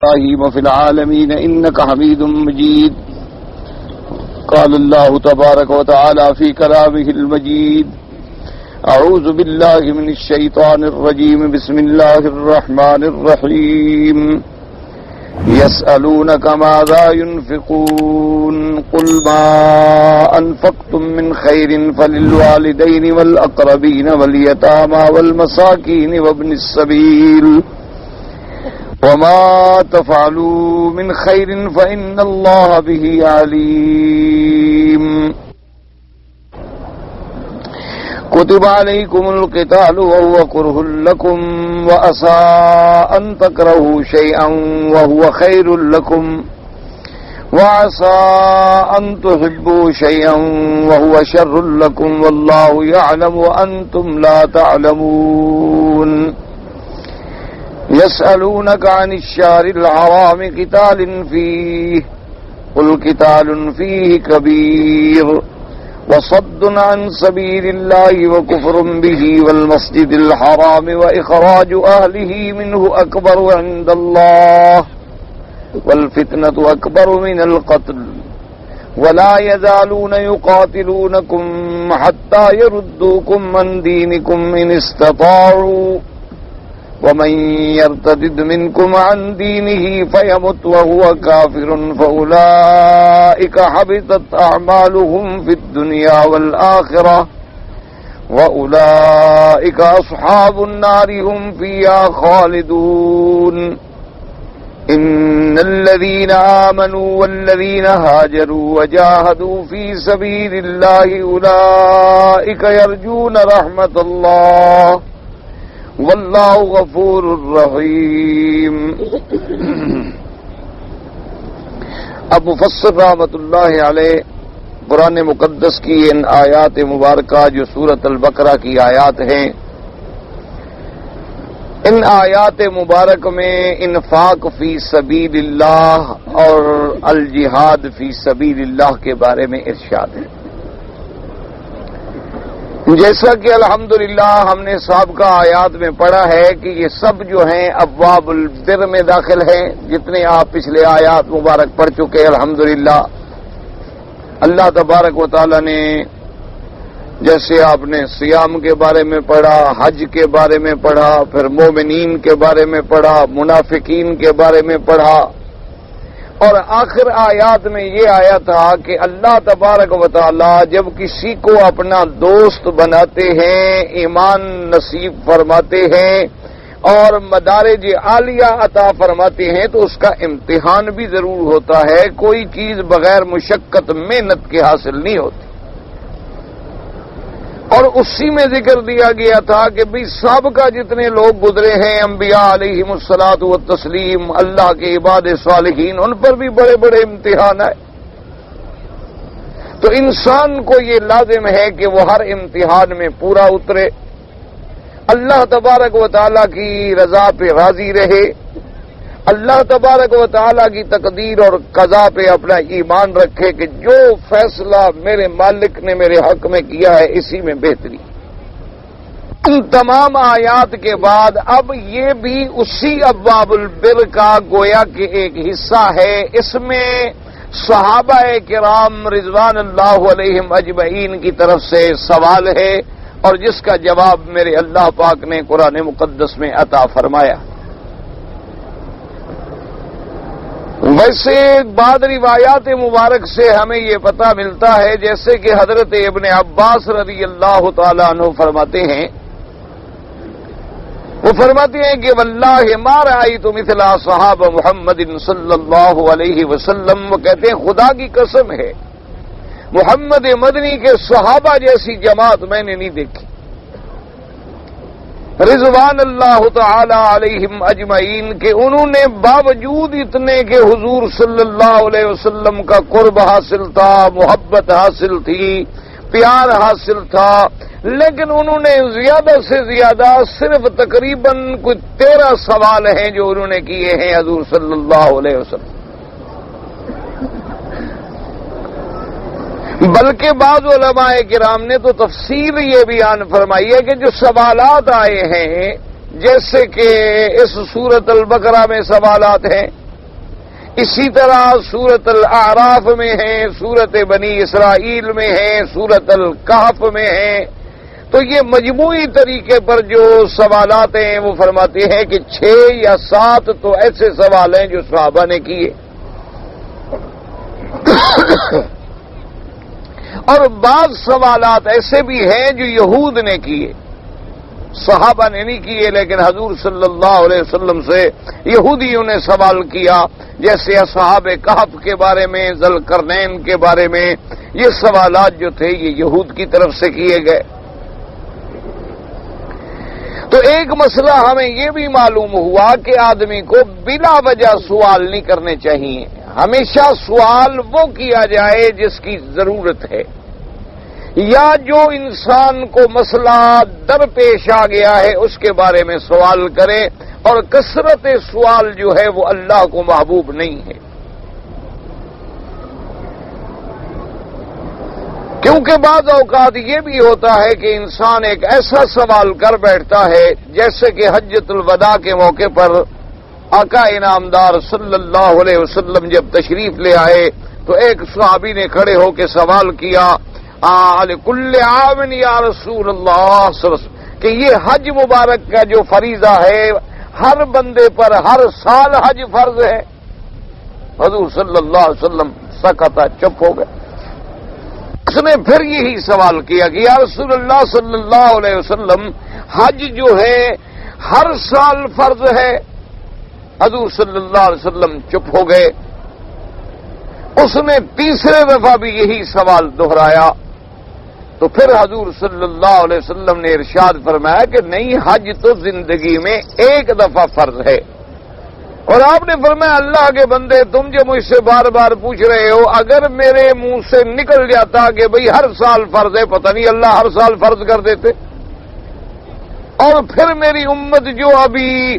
إبراهيم في العالمين إنك حميد مجيد. قال الله تبارك وتعالى في كلامه المجيد: أعوذ بالله من الشيطان الرجيم. بسم الله الرحمن الرحيم. يسألونك ماذا ينفقون قل ما أنفقتم من خير فللوالدين والأقربين واليتامى والمساكين وابن السبيل وما تفعلوا من خير فإن الله به عليم. كتب عليكم القتال وهو كره لكم وعسى أن تكرهوا شيئا وهو خير لكم وعسى أن تحبوا شيئا وهو شر لكم والله يعلم وأنتم لا تعلمون. يسألونك عن الشهر الحرام قتال فيه قل قتال فيه كبير وصد عن سبيل الله وكفر به والمسجد الحرام وإخراج أهله منه أكبر عند الله والفتنة أكبر من القتل ولا يزالون يقاتلونكم حتى يردوكم عن دينكم إن استطاعوا ومن يرتد منكم عن دينه فيمت وهو كافر فأولئك حبطت أعمالهم في الدنيا والآخرة وأولئك أصحاب النار هم فيها خالدون. إن الذين آمنوا والذين هاجروا وجاهدوا في سبيل الله أولئك يرجون رحمة الله واللہ غفور الرحیم. اب مفسر رحمۃ اللہ علیہ قرآن مقدس کی ان آیات مبارکہ جو سورۃ البقرہ کی آیات ہیں، ان آیات مبارک میں انفاق فی سبیل اللہ اور الجہاد فی سبیل اللہ کے بارے میں ارشاد ہے. جیسا کہ الحمدللہ ہم نے سابقہ آیات میں پڑھا ہے کہ یہ سب جو ہیں ابواب البر میں داخل ہیں. جتنے آپ پچھلے آیات مبارک پڑھ چکے الحمدللہ. اللہ تبارک و تعالی نے جیسے آپ نے صیام کے بارے میں پڑھا، حج کے بارے میں پڑھا، پھر مومنین کے بارے میں پڑھا، منافقین کے بارے میں پڑھا، اور آخر آیات میں یہ آیا تھا کہ اللہ تبارک و تعالی جب کسی کو اپنا دوست بناتے ہیں، ایمان نصیب فرماتے ہیں اور مدارج عالیہ عطا فرماتے ہیں تو اس کا امتحان بھی ضرور ہوتا ہے. کوئی چیز بغیر مشقت محنت کے حاصل نہیں ہوتی. اور اسی میں ذکر دیا گیا تھا کہ بھی سابقہ جتنے لوگ گزرے ہیں انبیاء علیہم الصلاۃ والتسلیم، اللہ کے عباد صالحین، ان پر بھی بڑے بڑے امتحان آئے. تو انسان کو یہ لازم ہے کہ وہ ہر امتحان میں پورا اترے، اللہ تبارک و تعالیٰ کی رضا پہ راضی رہے، اللہ تبارک و تعالیٰ کی تقدیر اور قضا پہ اپنا ایمان رکھے کہ جو فیصلہ میرے مالک نے میرے حق میں کیا ہے اسی میں بہتری. ان تمام آیات کے بعد اب یہ بھی اسی ابواب البر کا گویا کہ ایک حصہ ہے. اس میں صحابہ کرام رضوان اللہ علیہم اجمعین کی طرف سے سوال ہے اور جس کا جواب میرے اللہ پاک نے قرآن مقدس میں عطا فرمایا. ویسے بعض روایات مبارک سے ہمیں یہ پتہ ملتا ہے جیسے کہ حضرت ابن عباس رضی اللہ تعالیٰ عنہ فرماتے ہیں، وہ فرماتے ہیں کہ واللہ ما رأیت مثل صحابہ محمد صلی اللہ علیہ وسلم. وہ کہتے ہیں خدا کی قسم ہے محمد مدنی کے صحابہ جیسی جماعت میں نے نہیں دیکھی. رضوان اللہ تعالی علیہم اجمعین کہ انہوں نے باوجود اتنے کہ حضور صلی اللہ علیہ وسلم کا قرب حاصل تھا، محبت حاصل تھی، پیار حاصل تھا، لیکن انہوں نے زیادہ سے زیادہ صرف تقریباً کچھ 13 سوال ہیں جو انہوں نے کیے ہیں حضور صلی اللہ علیہ وسلم. بلکہ بعض علماء کرام نے تو تفصیل یہ بیان فرمائی ہے کہ جو سوالات آئے ہیں جیسے کہ اس سورۃ البقرہ میں سوالات ہیں، اسی طرح سورۃ الاعراف میں ہیں، سورۃ بنی اسرائیل میں ہیں، سورۃ الکہف میں ہیں. تو یہ مجموعی طریقے پر جو سوالات ہیں وہ فرماتے ہیں کہ 6 یا 7 تو ایسے سوال ہیں جو صحابہ نے کیے، اور بعض سوالات ایسے بھی ہیں جو یہود نے کیے، صحابہ نے نہیں کیے، لیکن حضور صلی اللہ علیہ وسلم سے یہودیوں نے سوال کیا، جیسے اصحاب کہف کے بارے میں، ذوالقرنین کے بارے میں. یہ سوالات جو تھے یہ یہود کی طرف سے کیے گئے. تو ایک مسئلہ ہمیں یہ بھی معلوم ہوا کہ آدمی کو بلا وجہ سوال نہیں کرنے چاہیے. ہمیشہ سوال وہ کیا جائے جس کی ضرورت ہے، یا جو انسان کو مسئلہ درپیش آ گیا ہے اس کے بارے میں سوال کرے. اور کثرت سوال جو ہے وہ اللہ کو محبوب نہیں ہے، کیونکہ بعض اوقات یہ بھی ہوتا ہے کہ انسان ایک ایسا سوال کر بیٹھتا ہے، جیسے کہ حجۃ الوداع کے موقع پر آقا انعامدار صلی اللہ علیہ وسلم جب تشریف لے آئے تو ایک صحابی نے کھڑے ہو کے سوال کیا، کل عام یا رسول اللہ صلی اللہ علیہ وسلم، کہ یہ حج مبارک کا جو فریضہ ہے ہر بندے پر ہر سال حج فرض ہے؟ حضور صلی اللہ علیہ وسلم سکتا، چپ ہو گئے. اس نے پھر یہی سوال کیا کہ یا رسول اللہ صلی اللہ علیہ وسلم، حج جو ہے ہر سال فرض ہے؟ حضور صلی اللہ علیہ وسلم چپ ہو گئے. اس نے تیسرے دفعہ بھی یہی سوال دہرایا تو پھر حضور صلی اللہ علیہ وسلم نے ارشاد فرمایا کہ نہیں، حج تو زندگی میں ایک دفعہ فرض ہے. اور آپ نے فرمایا اللہ کے بندے، تم جو مجھ سے بار بار پوچھ رہے ہو، اگر میرے منہ سے نکل جاتا کہ بھئی ہر سال فرض ہے، پتہ نہیں اللہ ہر سال فرض کر دیتے. اور پھر میری امت جو ابھی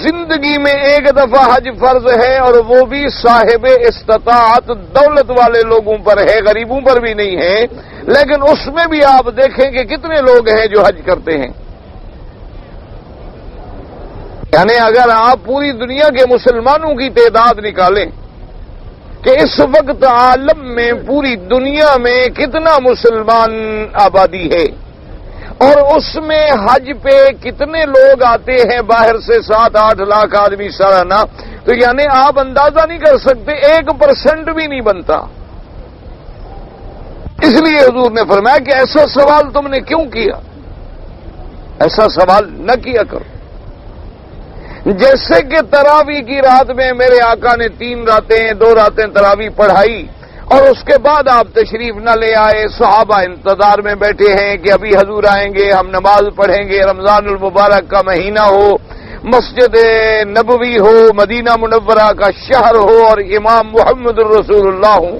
زندگی میں ایک دفعہ حج فرض ہے، اور وہ بھی صاحب استطاعت دولت والے لوگوں پر ہے، غریبوں پر بھی نہیں ہے، لیکن اس میں بھی آپ دیکھیں کہ کتنے لوگ ہیں جو حج کرتے ہیں. یعنی اگر آپ پوری دنیا کے مسلمانوں کی تعداد نکالیں کہ اس وقت عالم میں پوری دنیا میں کتنا مسلمان آبادی ہے، اور اس میں حج پہ کتنے لوگ آتے ہیں باہر سے، 7-8 لاکھ آدمی سالانہ، تو یعنی آپ اندازہ نہیں کر سکتے، 1% بھی نہیں بنتا. اس لیے حضور نے فرمایا کہ ایسا سوال تم نے کیوں کیا؟ ایسا سوال نہ کیا کرو. جیسے کہ تراویح کی رات میں میرے آقا نے 3 راتیں 2 راتیں تراویح پڑھائی، اور اس کے بعد آپ تشریف نہ لے آئے، صحابہ انتظار میں بیٹھے ہیں کہ ابھی حضور آئیں گے، ہم نماز پڑھیں گے، رمضان المبارک کا مہینہ ہو، مسجد نبوی ہو، مدینہ منورہ کا شہر ہو، اور امام محمد الرسول اللہ ہوں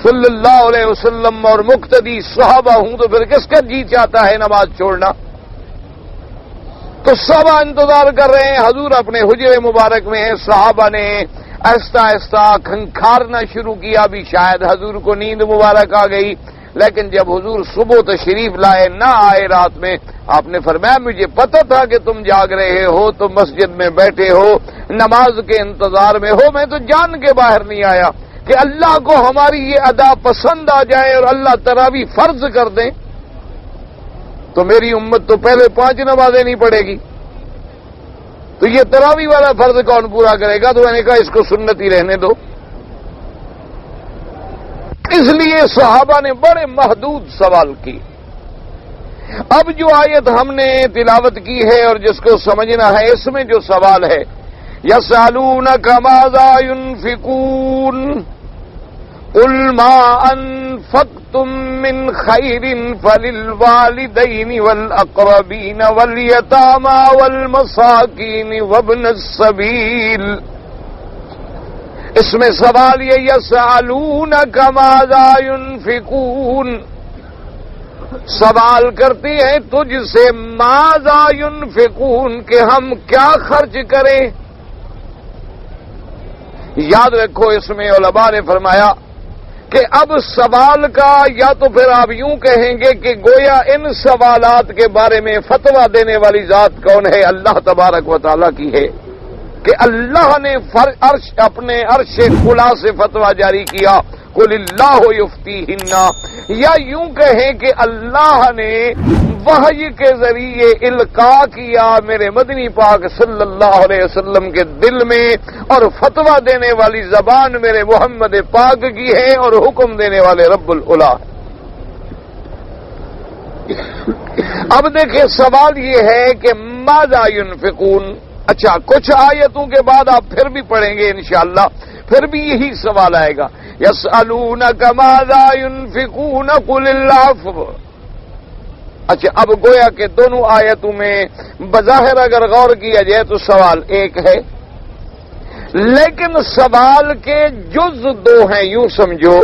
صلی اللہ علیہ وسلم اور مقتدی صحابہ ہوں، تو پھر کس کا جی چاہتا ہے نماز چھوڑنا؟ تو سب انتظار کر رہے ہیں، حضور اپنے حجرے مبارک میں ہیں. صحابہ نے آہستہ آہستہ کھنکھارنا شروع کیا، بھی شاید حضور کو نیند مبارک آ گئی. لیکن جب حضور صبح تشریف لائے، نہ آئے رات میں، آپ نے فرمایا مجھے پتہ تھا کہ تم جاگ رہے ہو، تم مسجد میں بیٹھے ہو، نماز کے انتظار میں ہو، میں تو جان کے باہر نہیں آیا کہ اللہ کو ہماری یہ ادا پسند آ جائے اور اللہ تراویح فرض کر دیں تو میری امت تو پہلے 5 نمازیں نہیں پڑھے گی، تو یہ تراویح والا فرض کون پورا کرے گا؟ تو میں نے کہا اس کو سنت ہی رہنے دو. اس لیے صحابہ نے بڑے محدود سوال کیے. اب جو آیت ہم نے تلاوت کی ہے اور جس کو سمجھنا ہے، اس میں جو سوال ہے، یسألونک ماذا ينفقون قل ما انفقتم من خیر فللوالدین والاقربین والیتامى والمساکین وابن السبیل. اس میں سوال یہ یسألونک ماذا ينفقون، سوال کرتی ہیں تجھ سے ماذا ينفقون، کہ ہم کیا خرچ کریں. یاد رکھو اس میں علماء نے فرمایا کہ اب سوال کا یا تو پھر آپ یوں کہیں گے کہ گویا ان سوالات کے بارے میں فتویٰ دینے والی ذات کون ہے؟ اللہ تبارک و تعالیٰ کی ہے. کہ اللہ نے اپنے عرش خلا سے فتویٰ جاری کیا قل اللہ یفتیہن، یا یوں کہیں کہ اللہ نے وحی کے ذریعے القاء کیا میرے مدنی پاک صلی اللہ علیہ وسلم کے دل میں، اور فتویٰ دینے والی زبان میرے محمد پاک کی ہے اور حکم دینے والے رب العلا ہے۔ اب دیکھیں سوال یہ ہے کہ ماذا ينفقون، اچھا کچھ آیتوں کے بعد آپ پھر بھی پڑھیں گے انشاءاللہ، پھر بھی یہی سوال آئے گا، یسألونک ماذا ينفقون قل العفو۔ اچھا اب گویا کہ دونوں آیتوں میں بظاہر اگر غور کیا جائے تو سوال ایک ہے، لیکن سوال کے جز دو ہیں، یوں سمجھو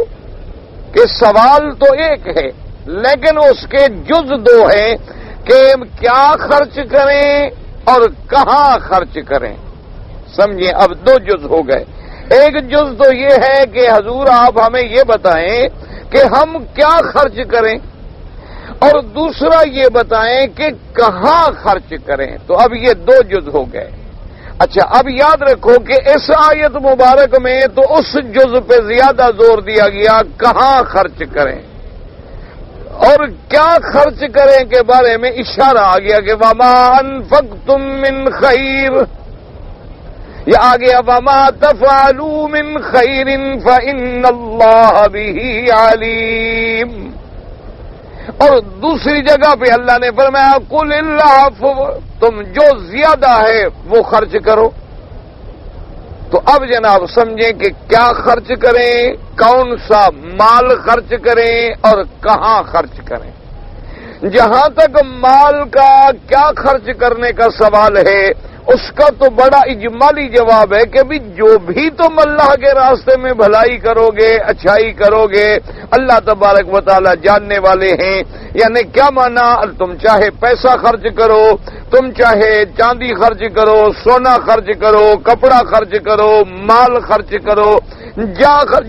کہ سوال تو ایک ہے لیکن اس کے جز دو ہیں کہ کیا خرچ کریں اور کہاں خرچ کریں۔ سمجھیں اب دو جز ہو گئے، ایک جز تو یہ ہے کہ حضور آپ ہمیں یہ بتائیں کہ ہم کیا خرچ کریں، اور دوسرا یہ بتائیں کہ کہاں خرچ کریں، تو اب یہ دو جز ہو گئے۔ اچھا اب یاد رکھو کہ اس آیت مبارک میں تو اس جز پہ زیادہ زور دیا گیا کہاں خرچ کریں، اور کیا خرچ کریں کے بارے میں اشارہ آ گیا کہ وما انفقتم من خیر، یا آگے وما تفعلوا من خیر فإن اللہ بہ علیم، اور دوسری جگہ پہ اللہ نے فرمایا قل العفو، تم جو زیادہ ہے وہ خرچ کرو۔ تو اب جناب سمجھیں کہ کیا خرچ کریں، کون سا مال خرچ کریں اور کہاں خرچ کریں۔ جہاں تک مال کا کیا خرچ کرنے کا سوال ہے اس کا تو بڑا اجمالی جواب ہے کہ بھی جو بھی تم اللہ کے راستے میں بھلائی کرو گے، اچھائی کرو گے، اللہ تبارک و تعالی جاننے والے ہیں۔ یعنی کیا مانا، تم چاہے پیسہ خرچ کرو، تم چاہے چاندی خرچ کرو، سونا خرچ کرو، کپڑا خرچ کرو، مال خرچ کرو،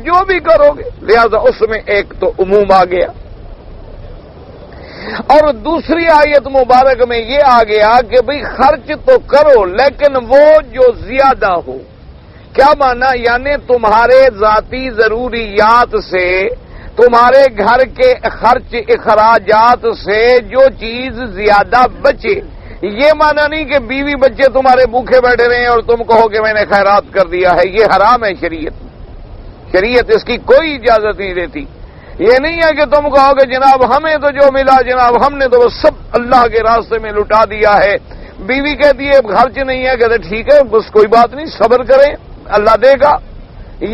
جو بھی کرو گے، لہذا اس میں ایک تو عموم آ گیا، اور دوسری آیت مبارک میں یہ آ گیا کہ بھئی خرچ تو کرو لیکن وہ جو زیادہ ہو۔ کیا مانا، یعنی تمہارے ذاتی ضروریات سے، تمہارے گھر کے خرچ اخراجات سے جو چیز زیادہ بچے۔ یہ مانا نہیں کہ بیوی بچے تمہارے بھوکے بیٹھے رہے ہیں اور تم کہو کہ میں نے خیرات کر دیا ہے، یہ حرام ہے شریعت اس کی کوئی اجازت نہیں دیتی۔ یہ نہیں ہے کہ تم کہو کہ جناب ہمیں تو جو ملا جناب ہم نے تو وہ سب اللہ کے راستے میں لٹا دیا ہے۔ بیوی کہتی ہے خرچ نہیں ہے، کہتے ٹھیک ہے بس کوئی بات نہیں، صبر کریں اللہ دے گا۔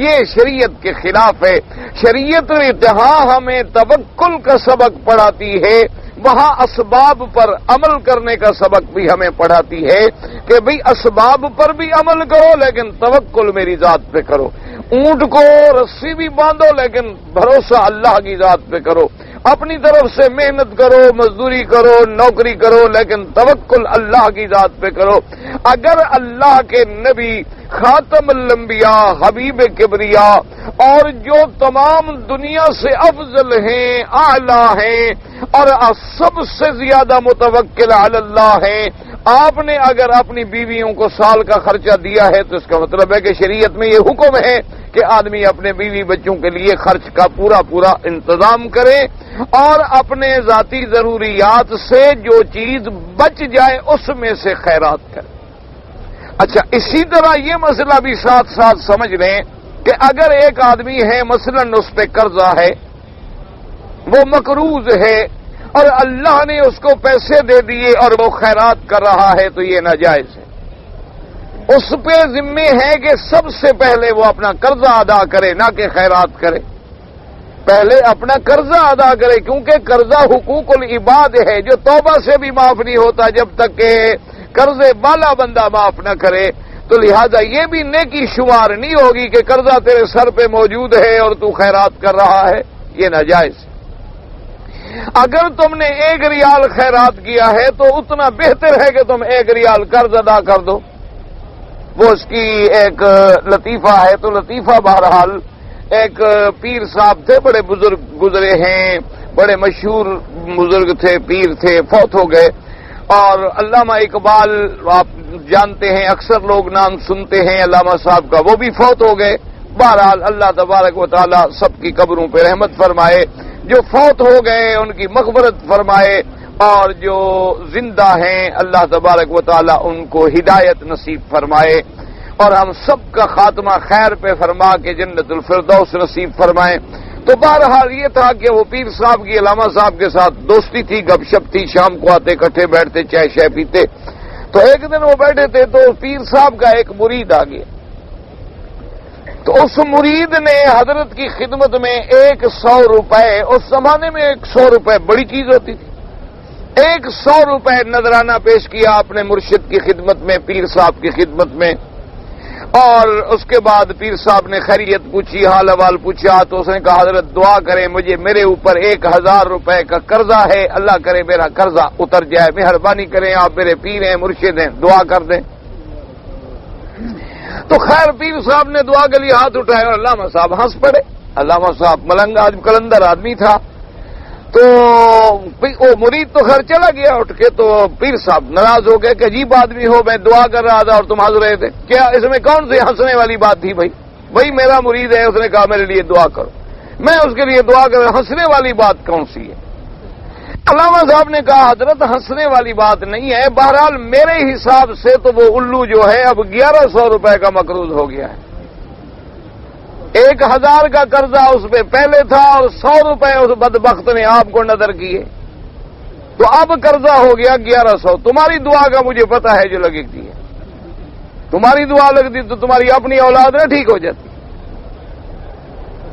یہ شریعت کے خلاف ہے۔ شریعت جہاں ہمیں توکل کا سبق پڑھاتی ہے وہاں اسباب پر عمل کرنے کا سبق بھی ہمیں پڑھاتی ہے کہ بھئی اسباب پر بھی عمل کرو لیکن توکل میری ذات پہ کرو۔ اونٹ کو رسی بھی باندھو لیکن بھروسہ اللہ کی ذات پہ کرو۔ اپنی طرف سے محنت کرو، مزدوری کرو، نوکری کرو، لیکن توکل اللہ کی ذات پہ کرو۔ اگر اللہ کے نبی خاتم الانبیاء حبیب کبریا اور جو تمام دنیا سے افضل ہیں، اعلیٰ ہیں اور سب سے زیادہ متوکل علی اللہ ہیں، آپ نے اگر اپنی بیویوں کو سال کا خرچہ دیا ہے تو اس کا مطلب ہے کہ شریعت میں یہ حکم ہے کہ آدمی اپنے بیوی بچوں کے لیے خرچ کا پورا انتظام کرے اور اپنے ذاتی ضروریات سے جو چیز بچ جائے اس میں سے خیرات کرے۔ اچھا اسی طرح یہ مسئلہ بھی ساتھ ساتھ سمجھ لیں کہ اگر ایک آدمی ہے مثلا اس پہ قرضہ ہے، وہ مقروض ہے اور اللہ نے اس کو پیسے دے دیے اور وہ خیرات کر رہا ہے تو یہ ناجائز ہے۔ اس پہ ذمہ ہے کہ سب سے پہلے وہ اپنا قرضہ ادا کرے، نہ کہ خیرات کرے۔ پہلے اپنا قرضہ ادا کرے کیونکہ قرضہ حقوق العباد ہے جو توبہ سے بھی معاف نہیں ہوتا جب تک کہ قرضے والا بندہ معاف نہ کرے۔ تو لہذا یہ بھی نیکی شمار نہیں ہوگی کہ قرضہ تیرے سر پہ موجود ہے اور تو خیرات کر رہا ہے، یہ ناجائز ہے۔ اگر تم نے 1 ریال خیرات کیا ہے تو اتنا بہتر ہے کہ تم 1 ریال قرض ادا کر دو۔ وہ اس کی ایک لطیفہ ہے، تو لطیفہ بہرحال ایک پیر صاحب تھے، بڑے بزرگ گزرے ہیں، بڑے مشہور بزرگ تھے، پیر تھے، فوت ہو گئے، اور علامہ اقبال آپ جانتے ہیں، اکثر لوگ نام سنتے ہیں علامہ صاحب کا، وہ بھی فوت ہو گئے۔ بہرحال اللہ تبارک و تعالی سب کی قبروں پہ رحمت فرمائے، جو فوت ہو گئے ان کی مغفرت فرمائے، اور جو زندہ ہیں اللہ تبارک و تعالی ان کو ہدایت نصیب فرمائے، اور ہم سب کا خاتمہ خیر پہ فرما کے جنت الفردوس نصیب فرمائے۔ تو بہرحال یہ تھا کہ وہ پیر صاحب کی علامہ صاحب کے ساتھ دوستی تھی، گپ شپ تھی، شام کو آتے اکٹھے بیٹھتے چائے شائے پیتے۔ تو ایک دن وہ بیٹھے تھے تو پیر صاحب کا ایک مرید آ گیا، تو اس مرید نے حضرت کی خدمت میں 100 روپے، اس زمانے میں 100 روپے بڑی چیز ہوتی تھی، 100 روپے نذرانہ پیش کیا اپنے مرشد کی خدمت میں، پیر صاحب کی خدمت میں۔ اور اس کے بعد پیر صاحب نے خیریت پوچھی، حال احوال پوچھا، تو اس نے کہا حضرت دعا کریں، مجھے میرے اوپر 1000 روپے کا قرضہ ہے، اللہ کرے میرا قرضہ اتر جائے، مہربانی کریں، آپ میرے پیر ہیں مرشد ہیں، دعا کر دیں۔ تو خیر پیر صاحب نے دعا کے لیے ہاتھ اٹھائے اور علامہ صاحب ہنس پڑے۔ علامہ صاحب ملنگ آدمی، قلندر آدمی تھا، تو وہ مرید تو خیر چلا گیا اٹھ کے، تو پیر صاحب ناراض ہو گئے کہ عجیب آدمی ہو، میں دعا کر رہا تھا اور تم ہنس رہے تھے، کیا اس میں کون سی ہنسنے والی بات تھی؟ بھائی میرا مرید ہے، اس نے کہا میرے لیے دعا کرو، میں اس کے لیے دعا کر، ہنسنے والی بات کون سی ہے؟ علامہ صاحب نے کہا حضرت ہنسنے والی بات نہیں ہے، بہرحال میرے حساب سے تو وہ الو جو ہے اب 1100 روپے کا مقروض ہو گیا ہے، 1000 کا قرضہ اس پہ پہلے تھا اور 100 روپے اس بدبخت نے آپ کو نظر کیے، تو اب قرضہ ہو گیا 1100۔ تمہاری دعا کا مجھے پتا ہے جو لگتی ہے، تمہاری دعا لگتی تو تمہاری اپنی اولاد نہ ٹھیک ہو جاتی۔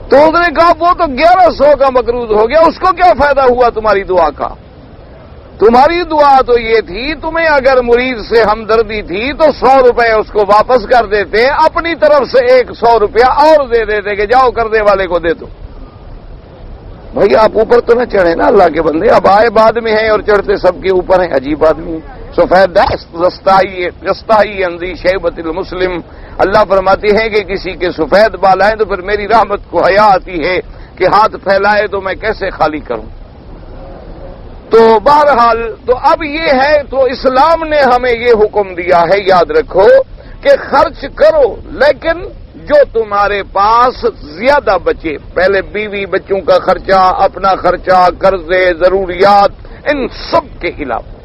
تو اس نے کہا وہ تو 1100 کا مقروض ہو گیا، اس کو کیا فائدہ ہوا تمہاری دعا کا؟ تمہاری دعا تو یہ تھی، تمہیں اگر مرید سے ہمدردی تھی تو 100 روپے اس کو واپس کر دیتے، اپنی طرف سے 100 روپیہ اور دے دیتے کہ جاؤ قرضے والے کو دے دو۔ بھائی آپ اوپر تو نہ چڑھے نا اللہ کے بندے، اب آئے بعد میں ہیں اور چڑھتے سب کے اوپر ہیں، عجیب آدمی ہیں۔ سفید رستائی انزی شیبت المسلم، اللہ فرماتے ہیں کہ کسی کے سفید بال آئیں تو پھر میری رحمت کو حیا آتی ہے کہ ہاتھ پھیلائے تو میں کیسے خالی کروں۔ تو بہرحال تو اب یہ ہے، تو اسلام نے ہمیں یہ حکم دیا ہے، یاد رکھو کہ خرچ کرو لیکن جو تمہارے پاس زیادہ بچے، پہلے بیوی بچوں کا خرچہ، اپنا خرچہ، قرضے، ضروریات، ان سب کے علاوہ۔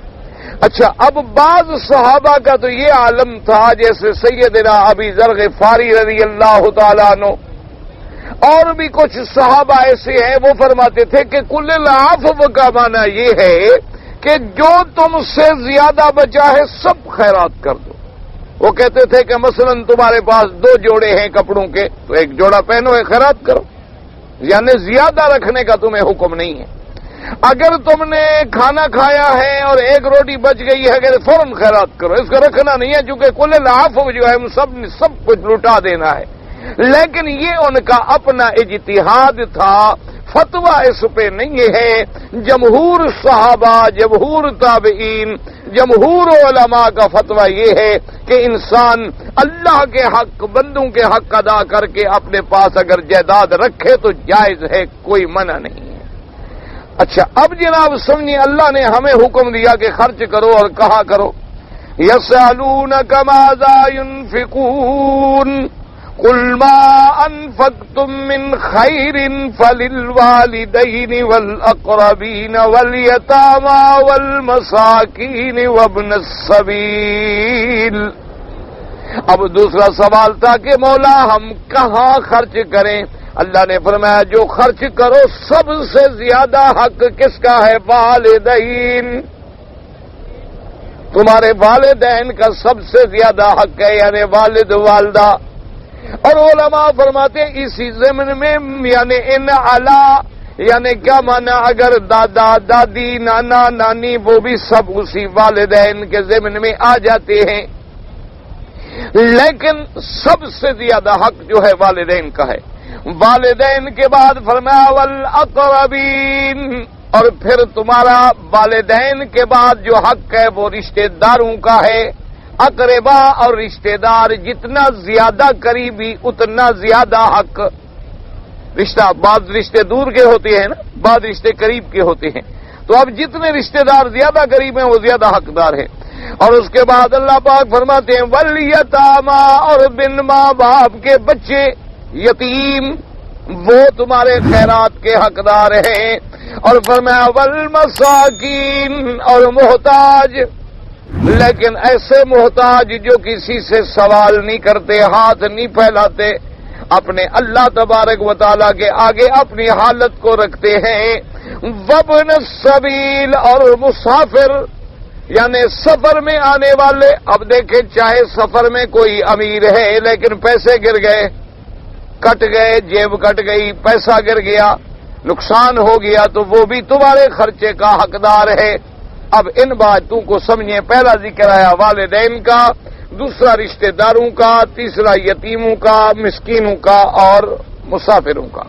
اچھا اب بعض صحابہ کا تو یہ عالم تھا، جیسے سیدنا ابی ذر غفاری رضی اللہ تعالیٰ عنہ، اور بھی کچھ صحابہ ایسے ہیں، وہ فرماتے تھے کہ کل العفو کا معنی یہ ہے کہ جو تم سے زیادہ بچا ہے سب خیرات کر دو۔ وہ کہتے تھے کہ مثلا تمہارے پاس 2 جوڑے ہیں کپڑوں کے، تو 1 جوڑا پہنو، ایک خیرات کرو، یعنی زیادہ رکھنے کا تمہیں حکم نہیں ہے۔ اگر تم نے کھانا کھایا ہے اور 1 روٹی بچ گئی ہے کہ فوراً خیرات کرو، اس کو رکھنا نہیں ہے، چونکہ کل العفو جو ہے سب کچھ لٹا دینا ہے۔ لیکن یہ ان کا اپنا اجتہاد تھا، فتویٰ اس پہ نہیں ہے۔ جمہور صحابہ، جمہور تابعین، جمہور علماء کا فتویٰ یہ ہے کہ انسان اللہ کے حق، بندوں کے حق ادا کر کے اپنے پاس اگر جائیداد رکھے تو جائز ہے، کوئی منع نہیں ہے۔ اچھا اب جناب سمجھیں، اللہ نے ہمیں حکم دیا کہ خرچ کرو اور کہا کرو۔ یسألونک ماذا ينفقون قل ما انفقتم من خیر فللوالدین والاقربین والیتامی والمساکین وابن السبیل۔ اب دوسرا سوال تھا کہ مولا ہم کہاں خرچ کریں؟ اللہ نے فرمایا جو خرچ کرو سب سے زیادہ حق کس کا ہے؟ والدین، تمہارے والدین کا سب سے زیادہ حق ہے، یعنی والد والدہ۔ اور علماء فرماتے ہیں اسی ضمن میں یعنی ان علا، یعنی کیا مانا، اگر دادا دادی نانا نانی وہ بھی سب اسی والدین کے ضمن میں آ جاتے ہیں، لیکن سب سے زیادہ حق جو ہے والدین کا ہے۔ والدین کے بعد فرمایا والاقربین، اور پھر تمہارا والدین کے بعد جو حق ہے وہ رشتہ داروں کا ہے۔ اقربا اور رشتہ دار جتنا زیادہ قریبی اتنا زیادہ حق۔ رشتہ بعض رشتے دور کے ہوتے ہیں نا، بعض رشتے قریب کے ہوتے ہیں، تو اب جتنے رشتہ دار زیادہ قریب ہیں وہ زیادہ حقدار ہیں۔ اور اس کے بعد اللہ پاک فرماتے ہیں والیتاما، اور بن ماں باپ کے بچے یتیم وہ تمہارے خیرات کے حقدار ہیں، اور فرمایا والمساکین، اور محتاج، لیکن ایسے محتاج جو کسی سے سوال نہیں کرتے، ہاتھ نہیں پھیلاتے، اپنے اللہ تبارک و تعالیٰ کے آگے اپنی حالت کو رکھتے ہیں، وابن السبیل، اور مسافر یعنی سفر میں آنے والے۔ اب دیکھیں چاہے سفر میں کوئی امیر ہے لیکن پیسے گر گئے، کٹ گئے، جیب کٹ گئی، پیسہ گر گیا، نقصان ہو گیا، تو وہ بھی تمہارے خرچے کا حقدار ہے۔ اب ان باتوں کو سمجھیں، پہلا ذکر آیا والدین کا، دوسرا رشتہ داروں کا، تیسرا یتیموں کا، مسکینوں کا اور مسافروں کا۔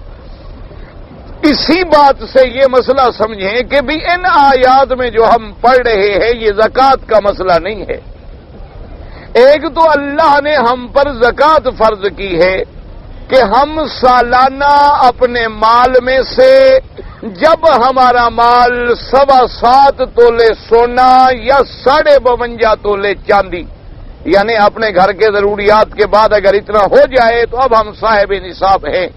اسی بات سے یہ مسئلہ سمجھیں کہ بھی ان آیات میں جو ہم پڑھ رہے ہیں یہ زکوٰۃ کا مسئلہ نہیں ہے۔ ایک تو اللہ نے ہم پر زکوٰۃ فرض کی ہے کہ ہم سالانہ اپنے مال میں سے جب ہمارا مال 7.25 تولے سونا یا 52.5 تولے چاندی، یعنی اپنے گھر کے ضروریات کے بعد اگر اتنا ہو جائے تو اب ہم صاحب نصاب ہیں،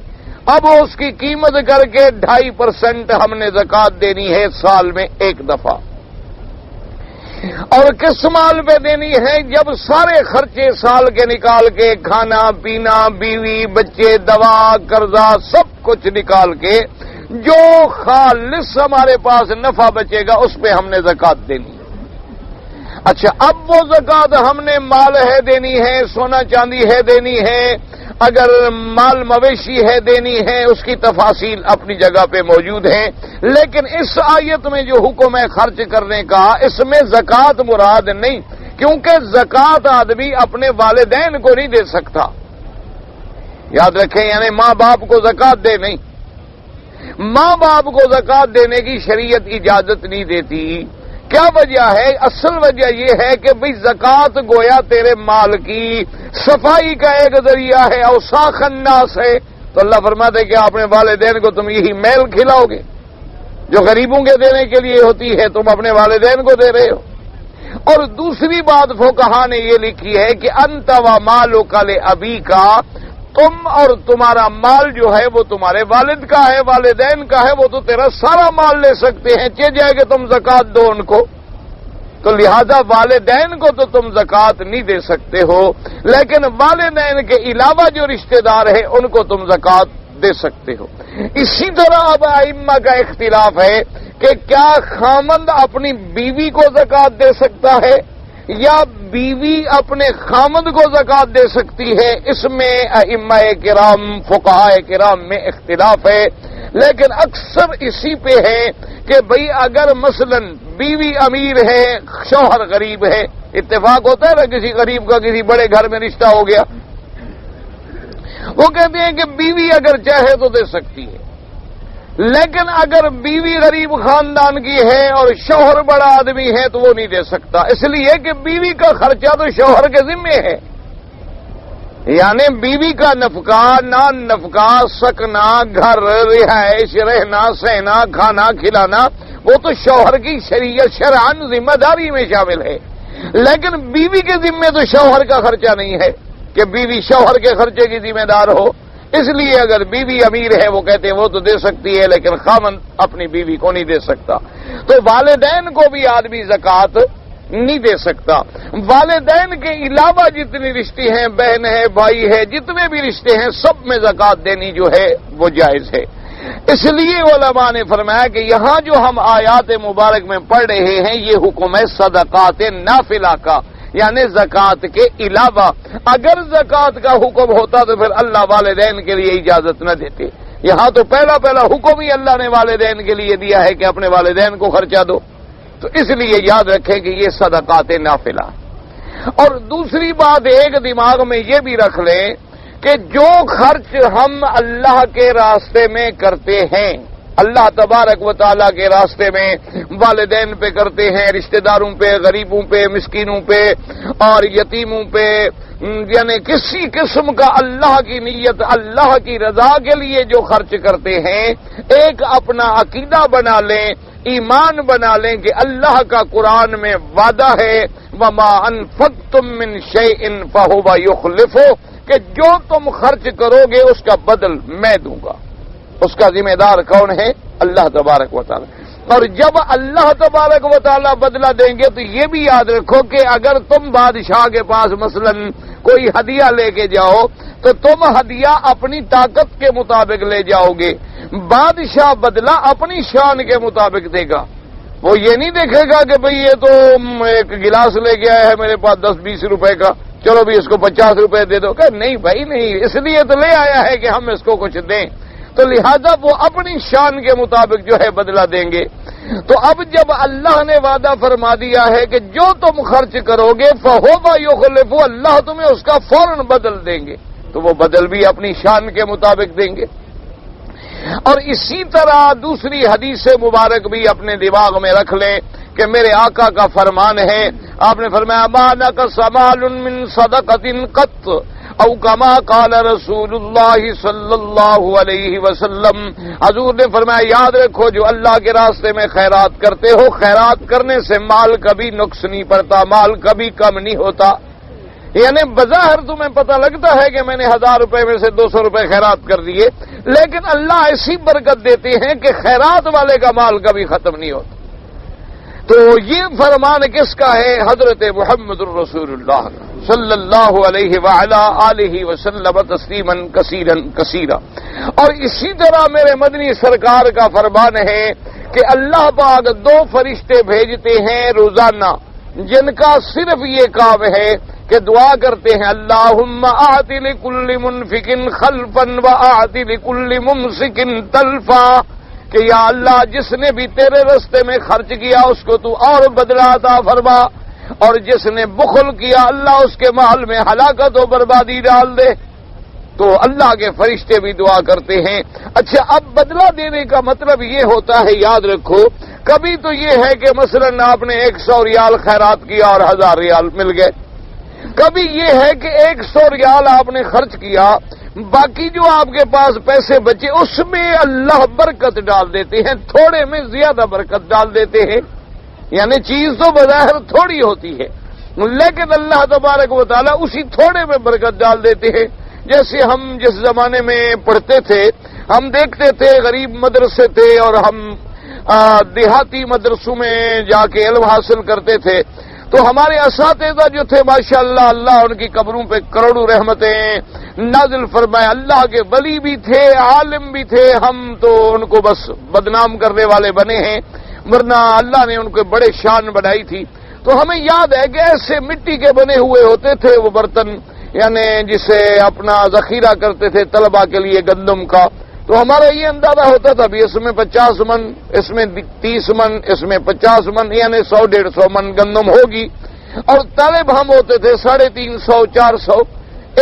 اب اس کی قیمت کر کے 2.5% ہم نے زکوٰۃ دینی ہے سال میں ایک دفعہ۔ اور کس مال پہ دینی ہے؟ جب سارے خرچے سال کے نکال کے، کھانا پینا، بیوی بچے، دوا، قرضہ، سب کچھ نکال کے جو خالص ہمارے پاس نفع بچے گا اس پہ ہم نے زکوٰۃ دینی ہے۔ اچھا، اب وہ زکوٰۃ ہم نے مال ہے دینی ہے، سونا چاندی ہے دینی ہے، اگر مال مویشی ہے دینی ہے، اس کی تفاصیل اپنی جگہ پہ موجود ہیں، لیکن اس آیت میں جو حکم ہے خرچ کرنے کا، اس میں زکوٰۃ مراد نہیں، کیونکہ زکوٰۃ آدمی اپنے والدین کو نہیں دے سکتا، یاد رکھیں، یعنی ماں باپ کو زکوٰۃ دے نہیں، ماں باپ کو زکوٰۃ دینے کی شریعت اجازت نہیں دیتی۔ کیا وجہ ہے؟ اصل وجہ یہ ہے کہ بھئی زکوٰۃ گویا تیرے مال کی صفائی کا ایک ذریعہ ہے، اوساخ الناس ہے، تو اللہ فرماتے کہ اپنے والدین کو تم یہی میل کھلاؤ گے جو غریبوں کے دینے کے لیے ہوتی ہے، تم اپنے والدین کو دے رہے ہو۔ اور دوسری بات فقہا نے یہ لکھی ہے کہ انت و مالک لابیک، تم اور تمہارا مال جو ہے وہ تمہارے والد کا ہے، والدین کا ہے، وہ تو تیرا سارا مال لے سکتے ہیں، چہ جائے کہ تم زکوٰۃ دو ان کو، تو لہذا والدین کو تو تم زکوٰۃ نہیں دے سکتے ہو، لیکن والدین کے علاوہ جو رشتہ دار ہیں ان کو تم زکوٰۃ دے سکتے ہو۔ اسی طرح اب ائمہ کا اختلاف ہے کہ کیا خامند اپنی بیوی کو زکوٰۃ دے سکتا ہے یا بیوی اپنے خامند کو زکوٰۃ دے سکتی ہے، اس میں ائمہ کرام فقہاء کرام میں اختلاف ہے، لیکن اکثر اسی پہ ہے کہ بھئی اگر مثلا بیوی امیر ہے، شوہر غریب ہے، اتفاق ہوتا ہے نا کسی غریب کا کسی بڑے گھر میں رشتہ ہو گیا، وہ کہتے ہیں کہ بیوی اگر چاہے تو دے سکتی ہے، لیکن اگر بیوی غریب خاندان کی ہے اور شوہر بڑا آدمی ہے تو وہ نہیں دے سکتا، اس لیے کہ بیوی کا خرچہ تو شوہر کے ذمے ہے، یعنی بیوی کا نفقہ، نان نفقہ، سکنا، گھر، رہائش، رہنا سہنا، کھانا کھلانا، وہ تو شوہر کی شرعاً ذمہ داری میں شامل ہے، لیکن بیوی کے ذمے تو شوہر کا خرچہ نہیں ہے کہ بیوی شوہر کے خرچے کی ذمہ دار ہو، اس لیے اگر بیوی امیر ہے وہ کہتے ہیں وہ تو دے سکتی ہے، لیکن خامند اپنی بیوی کو نہیں دے سکتا، تو والدین کو بھی آدمی زکوٰۃ نہیں دے سکتا۔ والدین کے علاوہ جتنی رشتے ہیں، بہن ہے، بھائی ہے، جتنے بھی رشتے ہیں، سب میں زکوٰۃ دینی جو ہے وہ جائز ہے۔ اس لیے علماء نے فرمایا کہ یہاں جو ہم آیات مبارک میں پڑھ رہے ہیں یہ حکم ہے صدقات نافلہ کا، یعنی زکوٰۃ کے علاوہ۔ اگر زکوٰۃ کا حکم ہوتا تو پھر اللہ والدین کے لیے اجازت نہ دیتے، یہاں تو پہلا حکم ہی اللہ نے والدین کے لیے دیا ہے کہ اپنے والدین کو خرچہ دو، تو اس لیے یاد رکھیں کہ یہ صدقات نافلہ۔ اور دوسری بات ایک دماغ میں یہ بھی رکھ لیں کہ جو خرچ ہم اللہ کے راستے میں کرتے ہیں، اللہ تبارک و تعالیٰ کے راستے میں والدین پہ کرتے ہیں، رشتہ داروں پہ، غریبوں پہ، مسکینوں پہ اور یتیموں پہ، یعنی کسی قسم کا اللہ کی نیت، اللہ کی رضا کے لیے جو خرچ کرتے ہیں، ایک اپنا عقیدہ بنا لیں، ایمان بنا لیں کہ اللہ کا قرآن میں وعدہ ہے وما انفقتم من شیء فهو یخلفہ، کہ جو تم خرچ کرو گے اس کا بدل میں دوں گا۔ اس کا ذمہ دار کون ہے؟ اللہ تبارک و تعالی۔ اور جب اللہ تبارک و تعالی بدلہ دیں گے تو یہ بھی یاد رکھو کہ اگر تم بادشاہ کے پاس مثلا کوئی ہدیہ لے کے جاؤ تو تم ہدیہ اپنی طاقت کے مطابق لے جاؤ گے، بادشاہ بدلہ اپنی شان کے مطابق دے گا۔ وہ یہ نہیں دیکھے گا کہ بھئی یہ تو ایک گلاس لے کے آیا ہے میرے پاس 10-20 روپے کا، چلو بھی اس کو 50 روپے دے دو، کہ نہیں بھائی نہیں، اس لیے تو لے آیا ہے کہ ہم اس کو کچھ دیں، تو لہذا وہ اپنی شان کے مطابق جو ہے بدلہ دیں گے۔ تو اب جب اللہ نے وعدہ فرما دیا ہے کہ جو تم خرچ کرو گے فَهُوَ يُخْلِفُ، اللہ تمہیں اس کا فوراً بدل دیں گے، تو وہ بدل بھی اپنی شان کے مطابق دیں گے۔ اور اسی طرح دوسری حدیث مبارک بھی اپنے دماغ میں رکھ لیں کہ میرے آقا کا فرمان ہے، آپ نے فرمایا مَا نَقَصَ مَالٌ مِّن صَدَقَةٍ قَطْ او کما قال رسول اللہ صلی اللہ علیہ وسلم، حضور نے فرمایا یاد رکھو جو اللہ کے راستے میں خیرات کرتے ہو، خیرات کرنے سے مال کبھی نقص نہیں پڑتا، مال کبھی کم نہیں ہوتا۔ یعنی بظاہر تمہیں پتہ لگتا ہے کہ میں نے 1000 روپے میں سے 200 روپے خیرات کر دیے، لیکن اللہ ایسی برکت دیتے ہیں کہ خیرات والے کا مال کبھی ختم نہیں ہوتا۔ تو یہ فرمان کس کا ہے؟ حضرت محمد الرسول اللہ صلی اللہ علیہ وعلا آلہ وسلم تسلیما کثیرا کثیرا۔ اور اسی طرح میرے مدنی سرکار کا فرمان ہے کہ اللہ پاک 2 فرشتے بھیجتے ہیں روزانہ، جن کا صرف یہ کام ہے کہ دعا کرتے ہیں اللہم اعط لکل منفق خلفا واعط لکل ممسک تلفا، کہ یا اللہ جس نے بھی تیرے راستے میں خرچ کیا اس کو تو اور بدلہ عطا فرما، اور جس نے بخل کیا اللہ اس کے مال میں ہلاکت و بربادی ڈال دے۔ تو اللہ کے فرشتے بھی دعا کرتے ہیں۔ اچھا، اب بدلہ دینے کا مطلب یہ ہوتا ہے، یاد رکھو، کبھی تو یہ ہے کہ مثلا آپ نے 100 ریال خیرات کیا اور 1000 ریال مل گئے، کبھی یہ ہے کہ 100 ریال آپ نے خرچ کیا، باقی جو آپ کے پاس پیسے بچے اس میں اللہ برکت ڈال دیتے ہیں، تھوڑے میں زیادہ برکت ڈال دیتے ہیں۔ یعنی چیز تو بظاہر تھوڑی ہوتی ہے لیکن اللہ تبارک و تعالیٰ اسی تھوڑے میں برکت ڈال دیتے ہیں۔ جیسے ہم جس زمانے میں پڑھتے تھے ہم دیکھتے تھے غریب مدرسے تھے اور ہم دیہاتی مدرسوں میں جا کے علم حاصل کرتے تھے، تو ہمارے اساتذہ جو تھے ماشاءاللہ اللہ ان کی قبروں پہ کروڑوں رحمتیں نازل فرمائے، اللہ کے ولی بھی تھے، عالم بھی تھے، ہم تو ان کو بس بدنام کرنے والے بنے ہیں، ورنہ اللہ نے ان کو بڑے شان بنائی تھی۔ تو ہمیں یاد ہے کہ ایسے مٹی کے بنے ہوئے ہوتے تھے وہ برتن، یعنی جسے اپنا ذخیرہ کرتے تھے طلبہ کے لیے گندم کا، تو ہمارا یہ اندازہ ہوتا تھا بھی اس میں 50 من، اس میں 30 من، اس میں 50 من، یعنی 100-150 من گندم ہوگی، اور طالب ہم ہوتے تھے 350-400،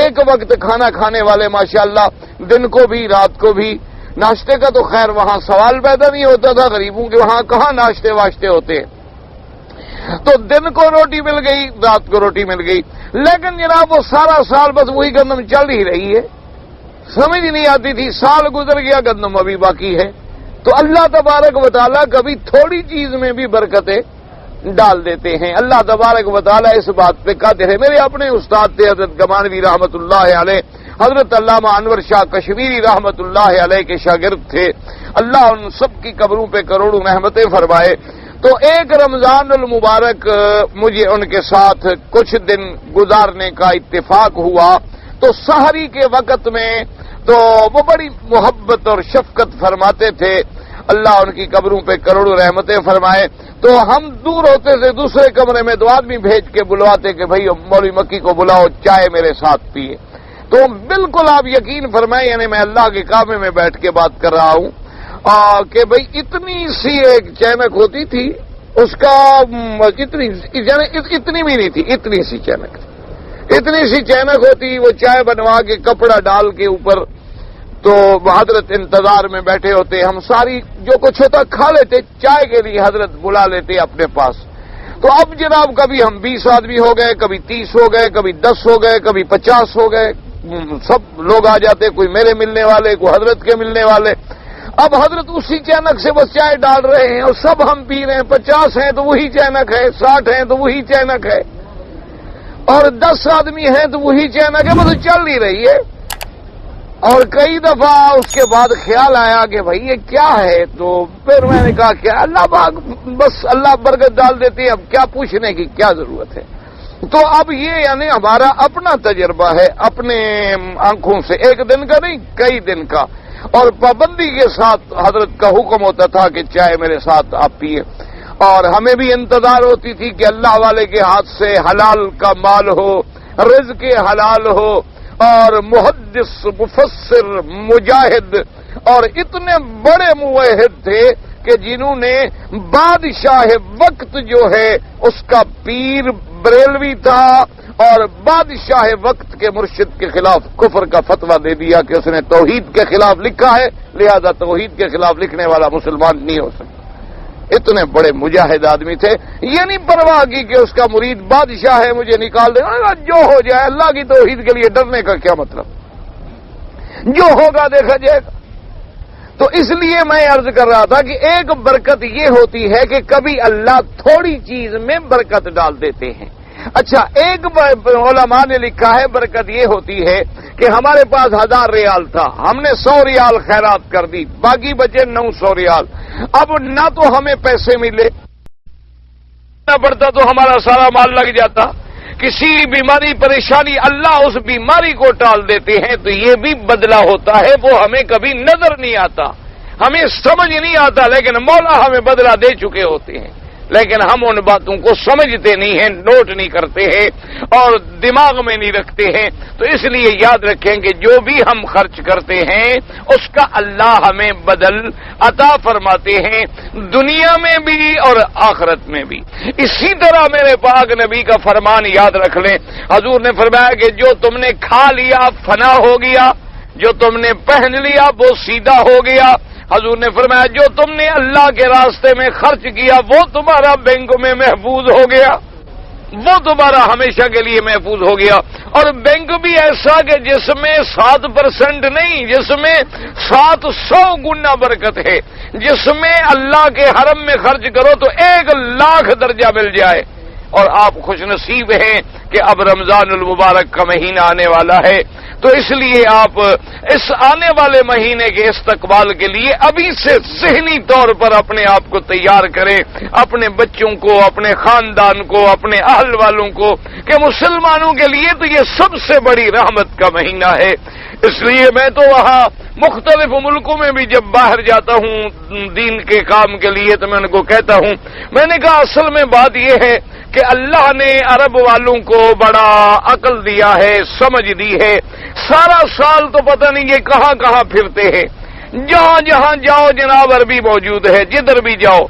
ایک وقت کھانا کھانے والے ماشاءاللہ، دن کو بھی رات کو بھی۔ ناشتے کا تو خیر وہاں سوال پیدا نہیں ہوتا تھا، غریبوں کے وہاں کہاں ناشتے واشتے ہوتے ہیں، تو دن کو روٹی مل گئی، رات کو روٹی مل گئی، لیکن جناب وہ سارا سال بس وہی گندم چل ہی رہی ہے، سمجھ نہیں آتی تھی، سال گزر گیا گندم ابھی باقی ہے۔ تو اللہ تبارک و تعالیٰ کبھی تھوڑی چیز میں بھی برکتیں ڈال دیتے ہیں، اللہ تبارک و تعالیٰ اس بات پہ قادر ہے۔ میرے اپنے استاد تھے حضرت گمانوی رحمت اللہ علیہ، حضرت علامہ انور شاہ کشمیری رحمت اللہ علیہ کے شاگرد تھے، اللہ ان سب کی قبروں پہ کروڑوں رحمتیں فرمائے۔ تو ایک رمضان المبارک مجھے ان کے ساتھ کچھ دن گزارنے کا اتفاق ہوا، تو سحری کے وقت میں تو وہ بڑی محبت اور شفقت فرماتے تھے، اللہ ان کی قبروں پہ کروڑوں رحمتیں فرمائے۔ تو ہم دور ہوتے تھے دوسرے کمرے میں، دو آدمی بھیج کے بلواتے کہ بھائی مولوی مکی کو بلاؤ چائے میرے ساتھ پیے۔ تو بالکل آپ یقین فرمائیں، یعنی میں اللہ کے کعبے میں بیٹھ کے بات کر رہا ہوں کہ بھئی اتنی سی ایک چینک ہوتی تھی، اس کا اتنی بھی نہیں تھی، اتنی سی چینک تھی، اتنی سی چینک ہوتی، وہ چائے بنوا کے کپڑا ڈال کے اوپر، تو حضرت انتظار میں بیٹھے ہوتے، ہم ساری جو کچھ ہوتا کھا لیتے، چائے کے لیے حضرت بلا لیتے اپنے پاس۔ تو اب جناب کبھی ہم 20 آدمی ہو گئے، کبھی 30 ہو گئے، کبھی 10 ہو گئے، کبھی 50 ہو گئے، سب لوگ آ جاتے، کوئی میرے ملنے والے، کوئی حضرت کے ملنے والے۔ اب حضرت اسی چینک سے بس چائے ڈال رہے ہیں اور سب ہم پی رہے ہیں، 50 ہیں تو وہی چینک ہے، 60 ہیں تو وہی چینک ہے، اور 10 آدمی ہیں تو وہی چین کہ بس چل نہیں رہی ہے. اور کئی دفعہ اس کے بعد خیال آیا کہ بھائی یہ کیا ہے، تو پھر میں نے کہا کہ اللہ پاک بس اللہ برکت ڈال دیتی ہے، اب کیا پوچھنے کی کیا ضرورت ہے. تو اب یہ یعنی ہمارا اپنا تجربہ ہے، اپنے آنکھوں سے، ایک دن کا نہیں کئی دن کا. اور پابندی کے ساتھ حضرت کا حکم ہوتا تھا کہ چائے میرے ساتھ آپ پیئے، اور ہمیں بھی انتظار ہوتی تھی کہ اللہ والے کے ہاتھ سے حلال کا مال ہو، رزق حلال ہو. اور محدث، مفسر، مجاہد اور اتنے بڑے موحد تھے کہ جنہوں نے بادشاہ وقت جو ہے اس کا پیر بریلوی تھا، اور بادشاہ وقت کے مرشد کے خلاف کفر کا فتویٰ دے دیا کہ اس نے توحید کے خلاف لکھا ہے، لہذا توحید کے خلاف لکھنے والا مسلمان نہیں ہو سکتا. اتنے بڑے مجاہد آدمی تھے، یہ نہیں پرواہ کی کہ اس کا مرید بادشاہ ہے مجھے نکال دے گا، جو ہو جائے اللہ کی توحید کے لیے ڈرنے کا کیا مطلب، جو ہوگا دیکھا جائے گا. تو اس لیے میں عرض کر رہا تھا کہ ایک برکت یہ ہوتی ہے کہ کبھی اللہ تھوڑی چیز میں برکت ڈال دیتے ہیں. اچھا، ایک علماء نے لکھا ہے برکت یہ ہوتی ہے کہ ہمارے پاس 1000 ریال تھا، ہم نے 100 ریال خیرات کر دی، باقی بچے 900 ریال. اب نہ تو ہمیں پیسے ملے نہ پڑتا تو ہمارا سارا مال لگ جاتا. کسی بیماری پریشانی اللہ اس بیماری کو ٹال دیتے ہیں تو یہ بھی بدلہ ہوتا ہے، وہ ہمیں کبھی نظر نہیں آتا، ہمیں سمجھ نہیں آتا، لیکن مولا ہمیں بدلہ دے چکے ہوتے ہیں. لیکن ہم ان باتوں کو سمجھتے نہیں ہیں، نوٹ نہیں کرتے ہیں اور دماغ میں نہیں رکھتے ہیں. تو اس لیے یاد رکھیں کہ جو بھی ہم خرچ کرتے ہیں اس کا اللہ ہمیں بدل عطا فرماتے ہیں، دنیا میں بھی اور آخرت میں بھی. اسی طرح میرے پاک نبی کا فرمان یاد رکھ لیں، حضور نے فرمایا کہ جو تم نے کھا لیا فنا ہو گیا، جو تم نے پہن لیا وہ سیدھا ہو گیا. حضور نے فرمایا جو تم نے اللہ کے راستے میں خرچ کیا وہ تمہارا بینک میں محفوظ ہو گیا، وہ تمہارا ہمیشہ کے لیے محفوظ ہو گیا. اور بینک بھی ایسا کہ جس میں 7% نہیں، جس میں 700 گنا برکت ہے، جس میں اللہ کے حرم میں خرچ کرو تو 1,00,000 درجہ مل جائے. اور آپ خوش نصیب ہیں کہ اب رمضان المبارک کا مہینہ آنے والا ہے، تو اس لیے آپ اس آنے والے مہینے کے استقبال کے لیے ابھی سے ذہنی طور پر اپنے آپ کو تیار کریں، اپنے بچوں کو، اپنے خاندان کو، اپنے اہل والوں کو، کہ مسلمانوں کے لیے تو یہ سب سے بڑی رحمت کا مہینہ ہے. اس لیے میں تو وہاں مختلف ملکوں میں بھی جب باہر جاتا ہوں دین کے کام کے لیے تو میں ان کو کہتا ہوں، میں نے کہا اصل میں بات یہ ہے کہ اللہ نے عرب والوں کو بڑا عقل دیا ہے، سمجھ دی ہے. سارا سال تو پتہ نہیں یہ کہاں کہاں پھرتے ہیں، جہاں جہاں جاؤ جناب عربی موجود ہے، جدھر بھی جاؤ.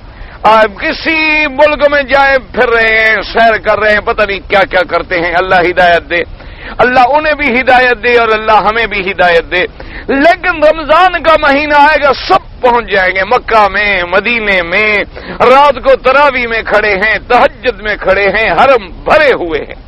کسی ملک میں جائیں پھر رہے ہیں، سیر کر رہے ہیں، پتہ نہیں کیا کیا کرتے ہیں. اللہ ہدایت دے، اللہ انہیں بھی ہدایت دے اور اللہ ہمیں بھی ہدایت دے. لیکن رمضان کا مہینہ آئے گا سب پہنچ جائیں گے مکہ میں، مدینے میں، رات کو تراویح میں کھڑے ہیں، تہجد میں کھڑے ہیں، حرم بھرے ہوئے ہیں،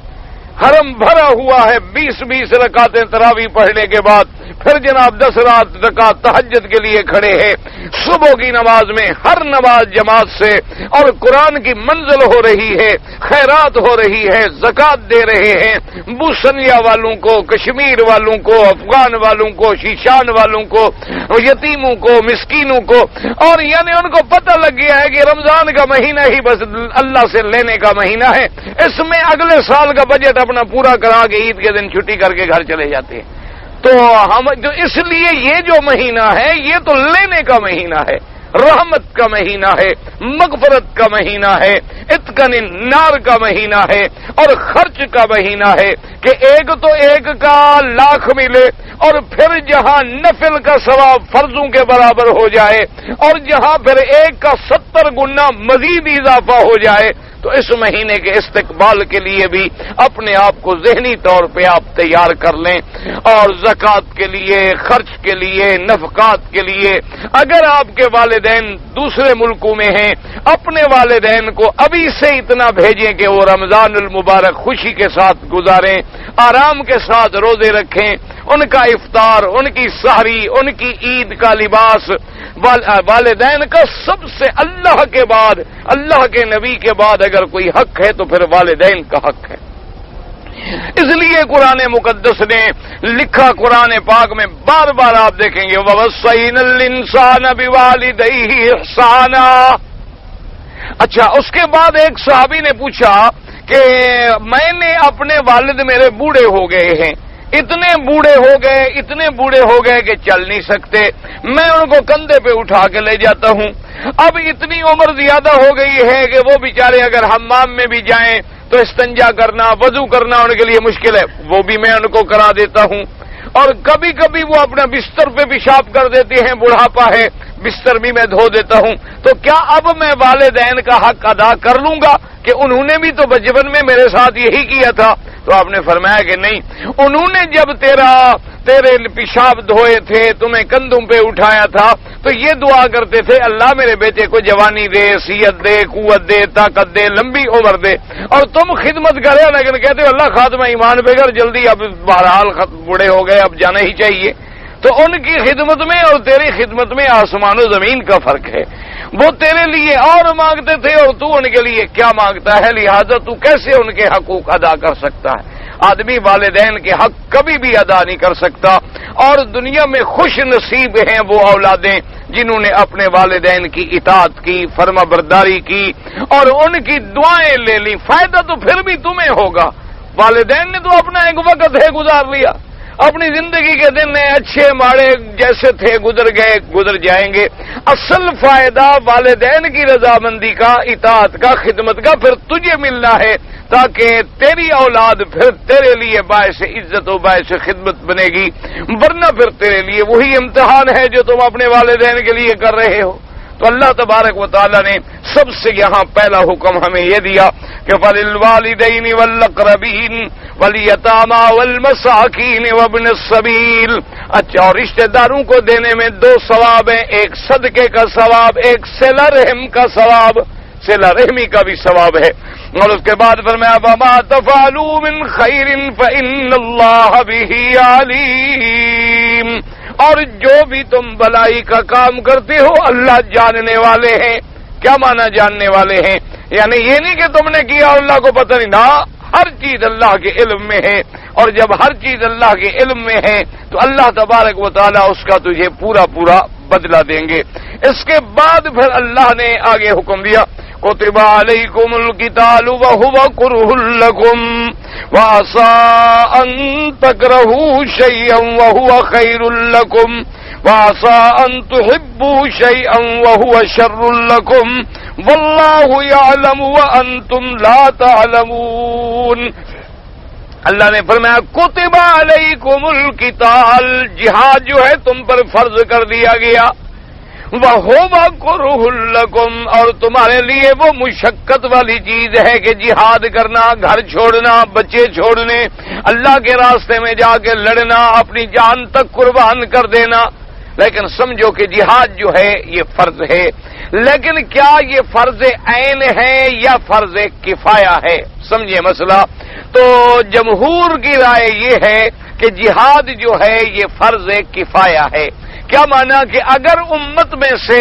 حرم بھرا ہوا ہے. 20 رکعتیں تراویح پڑھنے کے بعد پھر جناب 10 رکعت تہجد کے لیے کھڑے ہیں. صبح کی نماز میں ہر نماز جماعت سے، اور قرآن کی منزل ہو رہی ہے، خیرات ہو رہی ہے، زکوٰۃ دے رہے ہیں بوسنیا والوں کو، کشمیر والوں کو، افغان والوں کو، شیشان والوں کو، یتیموں کو، مسکینوں کو. اور یعنی ان کو پتہ لگ گیا ہے کہ رمضان کا مہینہ ہی بس اللہ سے لینے کا مہینہ ہے. اس میں اگلے سال کا بجٹ اپنا پورا کرا کے عید کے دن چھٹی کر کے گھر چلے جاتے ہیں. تو ہم جو اس لیے یہ جو مہینہ ہے یہ تو لینے کا مہینہ ہے، رحمت کا مہینہ ہے، مغفرت کا مہینہ ہے، اتقان النار کا مہینہ ہے، اور خرچ کا مہینہ ہے کہ ایک تو ایک کا 1,00,000 ملے، اور پھر جہاں نفل کا ثواب فرضوں کے برابر ہو جائے، اور جہاں پھر ایک کا 70 گنا مزید اضافہ ہو جائے. تو اس مہینے کے استقبال کے لیے بھی اپنے آپ کو ذہنی طور پہ آپ تیار کر لیں. اور زکوٰۃ کے لیے، خرچ کے لیے، نفقات کے لیے اگر آپ کے والدین دوسرے ملکوں میں ہیں، اپنے والدین کو ابھی سے اتنا بھیجیں کہ وہ رمضان المبارک خوشی کے ساتھ گزاریں، آرام کے ساتھ روزے رکھیں، ان کا افطار، ان کی سحری، ان کی عید کا لباس. والدین کا سب سے اللہ کے بعد، اللہ کے نبی کے بعد اگر کوئی حق ہے تو پھر والدین کا حق ہے. اس لیے قرآن مقدس نے لکھا قرآن پاک میں بار بار آپ دیکھیں گے وَوَصَّيْنَا الْإِنسَانَ بِوَالِدَيْهِ إِحْسَانًا۔ اچھا، اس کے بعد ایک صحابی نے پوچھا کہ میں نے اپنے والد میرے بوڑھے ہو گئے ہیں، اتنے بوڑھے ہو گئے کہ چل نہیں سکتے، میں ان کو کندھے پہ اٹھا کے لے جاتا ہوں۔ اب اتنی عمر زیادہ ہو گئی ہے کہ وہ بیچارے اگر حمام میں بھی جائیں تو استنجا کرنا، وضو کرنا ان کے لیے مشکل ہے، وہ بھی میں ان کو کرا دیتا ہوں، اور کبھی کبھی وہ اپنا بستر پہ پیشاب کر دیتے ہیں، بڑھاپا ہے، بستر بھی میں دھو دیتا ہوں، تو کیا اب میں والدین کا حق ادا کر لوں گا کہ انہوں نے بھی تو بچپن میں میرے ساتھ یہی کیا تھا؟ تو آپ نے فرمایا کہ نہیں، انہوں نے جب تیرے پیشاب دھوئے تھے، تمہیں کندھوں پہ اٹھایا تھا، تو یہ دعا کرتے تھے اللہ میرے بیٹے کو جوانی دے، صحت دے، قوت دے، طاقت دے، لمبی عمر دے، اور تم خدمت کرے لیکن کہتے ہو اللہ خاتمہ ایمان پہ کر جلدی، اب بہرحال بوڑھے ہو گئے اب جانا ہی چاہیے۔ تو ان کی خدمت میں اور تیری خدمت میں آسمان و زمین کا فرق ہے، وہ تیرے لیے اور مانگتے تھے اور تو ان کے لیے کیا مانگتا ہے، لہذا تو کیسے ان کے حقوق ادا کر سکتا ہے؟ آدمی والدین کے حق کبھی بھی ادا نہیں کر سکتا، اور دنیا میں خوش نصیب ہیں وہ اولادیں جنہوں نے اپنے والدین کی اطاعت کی، فرما برداری کی اور ان کی دعائیں لے لی، فائدہ تو پھر بھی تمہیں ہوگا۔ والدین نے تو اپنا ایک وقت ہے گزار لیا، اپنی زندگی کے دن اچھے ماڑے جیسے تھے گزر گئے، گزر جائیں گے، اصل فائدہ والدین کی رضامندی کا، اطاعت کا، خدمت کا پھر تجھے ملنا ہے، تاکہ تیری اولاد پھر تیرے لیے باعث عزت و باعث خدمت بنے گی، ورنہ پھر تیرے لیے وہی امتحان ہے جو تم اپنے والدین کے لیے کر رہے ہو۔ تو اللہ تبارک و تعالی نے سب سے یہاں پہلا حکم ہمیں یہ دیا کہ فَلِلْوَالِدَيْنِ وَالْأَقْرَبِينَ وَالْيَتَامَى وَالْمَسَاكِينِ وَابْنِ السَّبِيلِ۔ اچھا، اور رشتہ داروں کو دینے میں دو ثواب ہیں، ایک صدقے کا ثواب، ایک صلہ رحم کا ثواب، صلہ رحمی کا بھی ثواب ہے۔ اور اس کے بعد فرمایا وَمَا تَفْعَلُوا مِنْ خَيْرٍ فَإِنَّ اللَّهَ بِهِ عَلِيمٌ۔ اور جو بھی تم بلائی کا کام کرتے ہو اللہ جاننے والے ہیں۔ کیا معنی جاننے والے ہیں؟ یعنی یہ نہیں کہ تم نے کیا اللہ کو پتہ نہیں، نہ، ہر چیز اللہ کے علم میں ہے، اور جب ہر چیز اللہ کے علم میں ہے تو اللہ تبارک و تعالی اس کا تجھے پورا پورا بدلہ دیں گے۔ اس کے بعد پھر اللہ نے آگے حکم دیا کتب علیکم القتال وهو کرہ لکم وعسى ان تکرہوا شیئا وهو خیر لکم وعسى ان تحبوا شیئا وهو شر لکم واللہ یعلم وانتم لا تعلمون۔ اللہ نے فرمایا کتب علیکم القتال، جہاد جو ہے تم پر فرض کر دیا گیا، وَهُوَ كُرْهٌ لَكُمْ، اور تمہارے لیے وہ مشقت والی چیز ہے کہ جہاد کرنا، گھر چھوڑنا، بچے چھوڑنے، اللہ کے راستے میں جا کے لڑنا، اپنی جان تک قربان کر دینا، لیکن سمجھو کہ جہاد جو ہے یہ فرض ہے، لیکن کیا یہ فرض عین ہے یا فرض کفایہ ہے؟ سمجھے مسئلہ؟ تو جمہور کی رائے یہ ہے کہ جہاد جو ہے یہ فرض کفایہ ہے۔ کیا مانا کہ اگر امت میں سے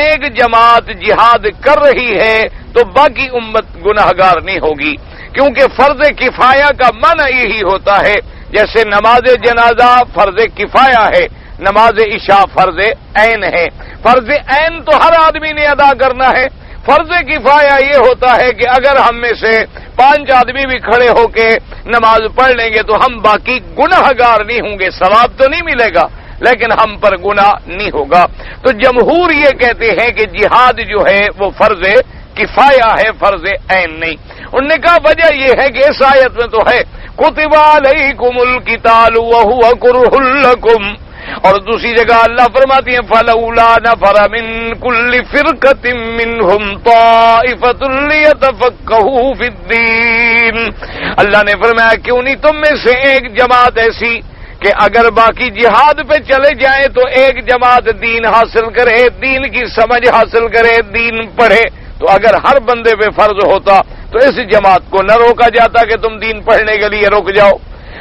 ایک جماعت جہاد کر رہی ہے تو باقی امت گناہگار نہیں ہوگی، کیونکہ فرض کفایہ کا معنی یہی ہوتا ہے، جیسے نماز جنازہ فرض کفایہ ہے، نماز عشاء فرض عین ہے۔ فرض عین تو ہر آدمی نے ادا کرنا ہے، فرض کفایہ یہ ہوتا ہے کہ اگر ہم میں سے 5 آدمی بھی کھڑے ہو کے نماز پڑھ لیں گے تو ہم باقی گناہگار نہیں ہوں گے، ثواب تو نہیں ملے گا لیکن ہم پر گناہ نہیں ہوگا۔ تو جمہور یہ کہتے ہیں کہ جہاد جو ہے وہ فرض کفایہ ہے، فرض عین نہیں۔ انہوں نے کہا وجہ یہ ہے کہ اس آیت میں تو ہے کتب علیکم القتال وهو کرہ لکم، اور دوسری جگہ اللہ فرماتی ہیں فلولا نفر من کل فرقۃ منہم طائفۃ لیتفقہوا فی الدین۔ اللہ نے فرمایا کیوں نہیں تم میں سے ایک جماعت ایسی کہ اگر باقی جہاد پہ چلے جائیں تو ایک جماعت دین حاصل کرے، دین کی سمجھ حاصل کرے، دین پڑھے۔ تو اگر ہر بندے پہ فرض ہوتا تو اس جماعت کو نہ روکا جاتا کہ تم دین پڑھنے کے لیے رک جاؤ،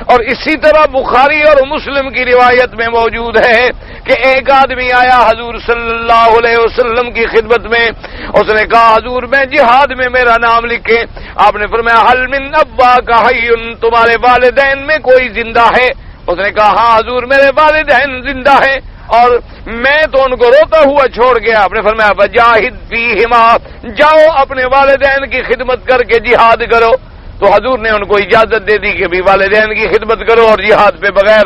اور اسی طرح بخاری اور مسلم کی روایت میں موجود ہے کہ ایک آدمی آیا حضور صلی اللہ علیہ وسلم کی خدمت میں، اس نے کہا حضور میں جہاد میں میرا نام لکھیں۔ آپ نے فرمایا حل من اباک حی، تمہارے والدین میں کوئی زندہ ہے؟ اس نے کہا ہاں حضور میرے والدین زندہ ہیں اور میں تو ان کو روتا ہوا چھوڑ گیا۔ آپ نے فرمایا فجاہد فیہما، جاؤ اپنے والدین کی خدمت کر کے جہاد کرو۔ تو حضور نے ان کو اجازت دے دی کہ بھی والدین کی خدمت کرو اور جہاد پہ بغیر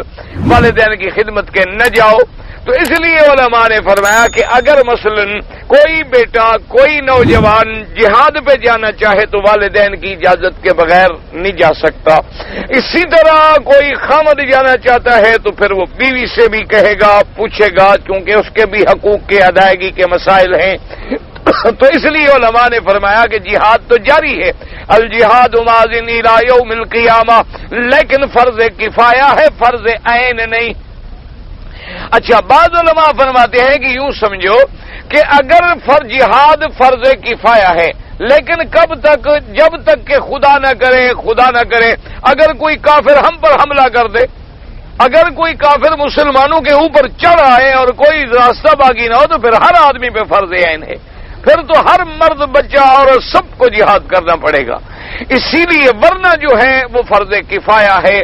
والدین کی خدمت کے نہ جاؤ۔ تو اس لیے علماء نے فرمایا کہ اگر مثلا کوئی بیٹا کوئی نوجوان جہاد پہ جانا چاہے تو والدین کی اجازت کے بغیر نہیں جا سکتا۔ اسی طرح کوئی خامد جانا چاہتا ہے تو پھر وہ بیوی سے بھی کہے گا، پوچھے گا، کیونکہ اس کے بھی حقوق کے ادائیگی کے مسائل ہیں۔ تو اس لیے علماء نے فرمایا کہ جہاد تو جاری ہے، الجہاد ماضٍ الی یوم القیامہ، لیکن فرض کفایہ ہے، فرض عین نہیں۔ اچھا، بعض علماء فرماتے ہیں کہ یوں سمجھو کہ اگر جہاد فرض کفایہ ہے، لیکن کب تک؟ جب تک کہ خدا نہ کرے اگر کوئی کافر ہم پر حملہ کر دے، اگر کوئی کافر مسلمانوں کے اوپر چڑھ آئے اور کوئی راستہ باقی نہ ہو تو پھر ہر آدمی پہ فرض عین ہے، پھر تو ہر مرد بچہ اور سب کو جہاد کرنا پڑے گا۔ اسی لیے ورنہ جو ہے وہ فرض کفایہ ہے۔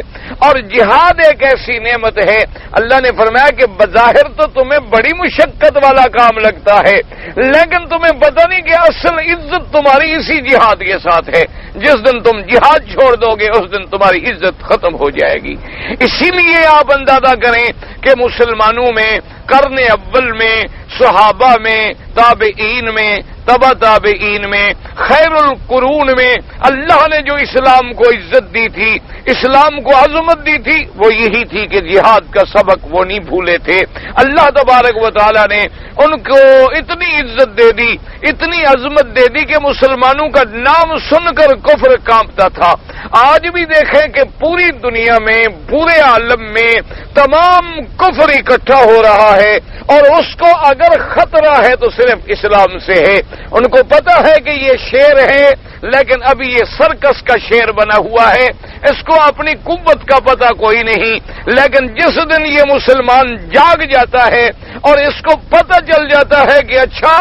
اور جہاد ایک ایسی نعمت ہے، اللہ نے فرمایا کہ بظاہر تو تمہیں بڑی مشقت والا کام لگتا ہے، لیکن تمہیں پتہ نہیں کہ اصل عزت تمہاری اسی جہاد کے ساتھ ہے۔ جس دن تم جہاد چھوڑ دو گے اس دن تمہاری عزت ختم ہو جائے گی۔ اسی لیے آپ اندازہ کریں کہ مسلمانوں میں قرن اول میں، صحابہ میں، تابعین میں، تبع تابعین میں، خیر القرون میں اللہ نے جو اسلام کو عزت دی تھی، اسلام کو عظمت دی تھی، وہ یہی تھی کہ جہاد کا سبق وہ نہیں بھولے تھے۔ اللہ تبارک و تعالی نے ان کو اتنی عزت دے دی، اتنی عظمت دے دی کہ مسلمانوں کا نام سن کر کفر کانپتا تھا۔ آج بھی دیکھیں کہ پوری دنیا میں، پورے عالم میں تمام کفر اکٹھا ہو رہا ہے، اور اس کو اگر خطرہ ہے تو صرف اسلام سے ہے۔ ان کو پتا ہے کہ یہ شیر ہے، لیکن ابھی یہ سرکس کا شیر بنا ہوا ہے، اس کو اپنی قوت کا پتہ کوئی نہیں۔ لیکن جس دن یہ مسلمان جاگ جاتا ہے اور اس کو پتہ چل جاتا ہے کہ اچھا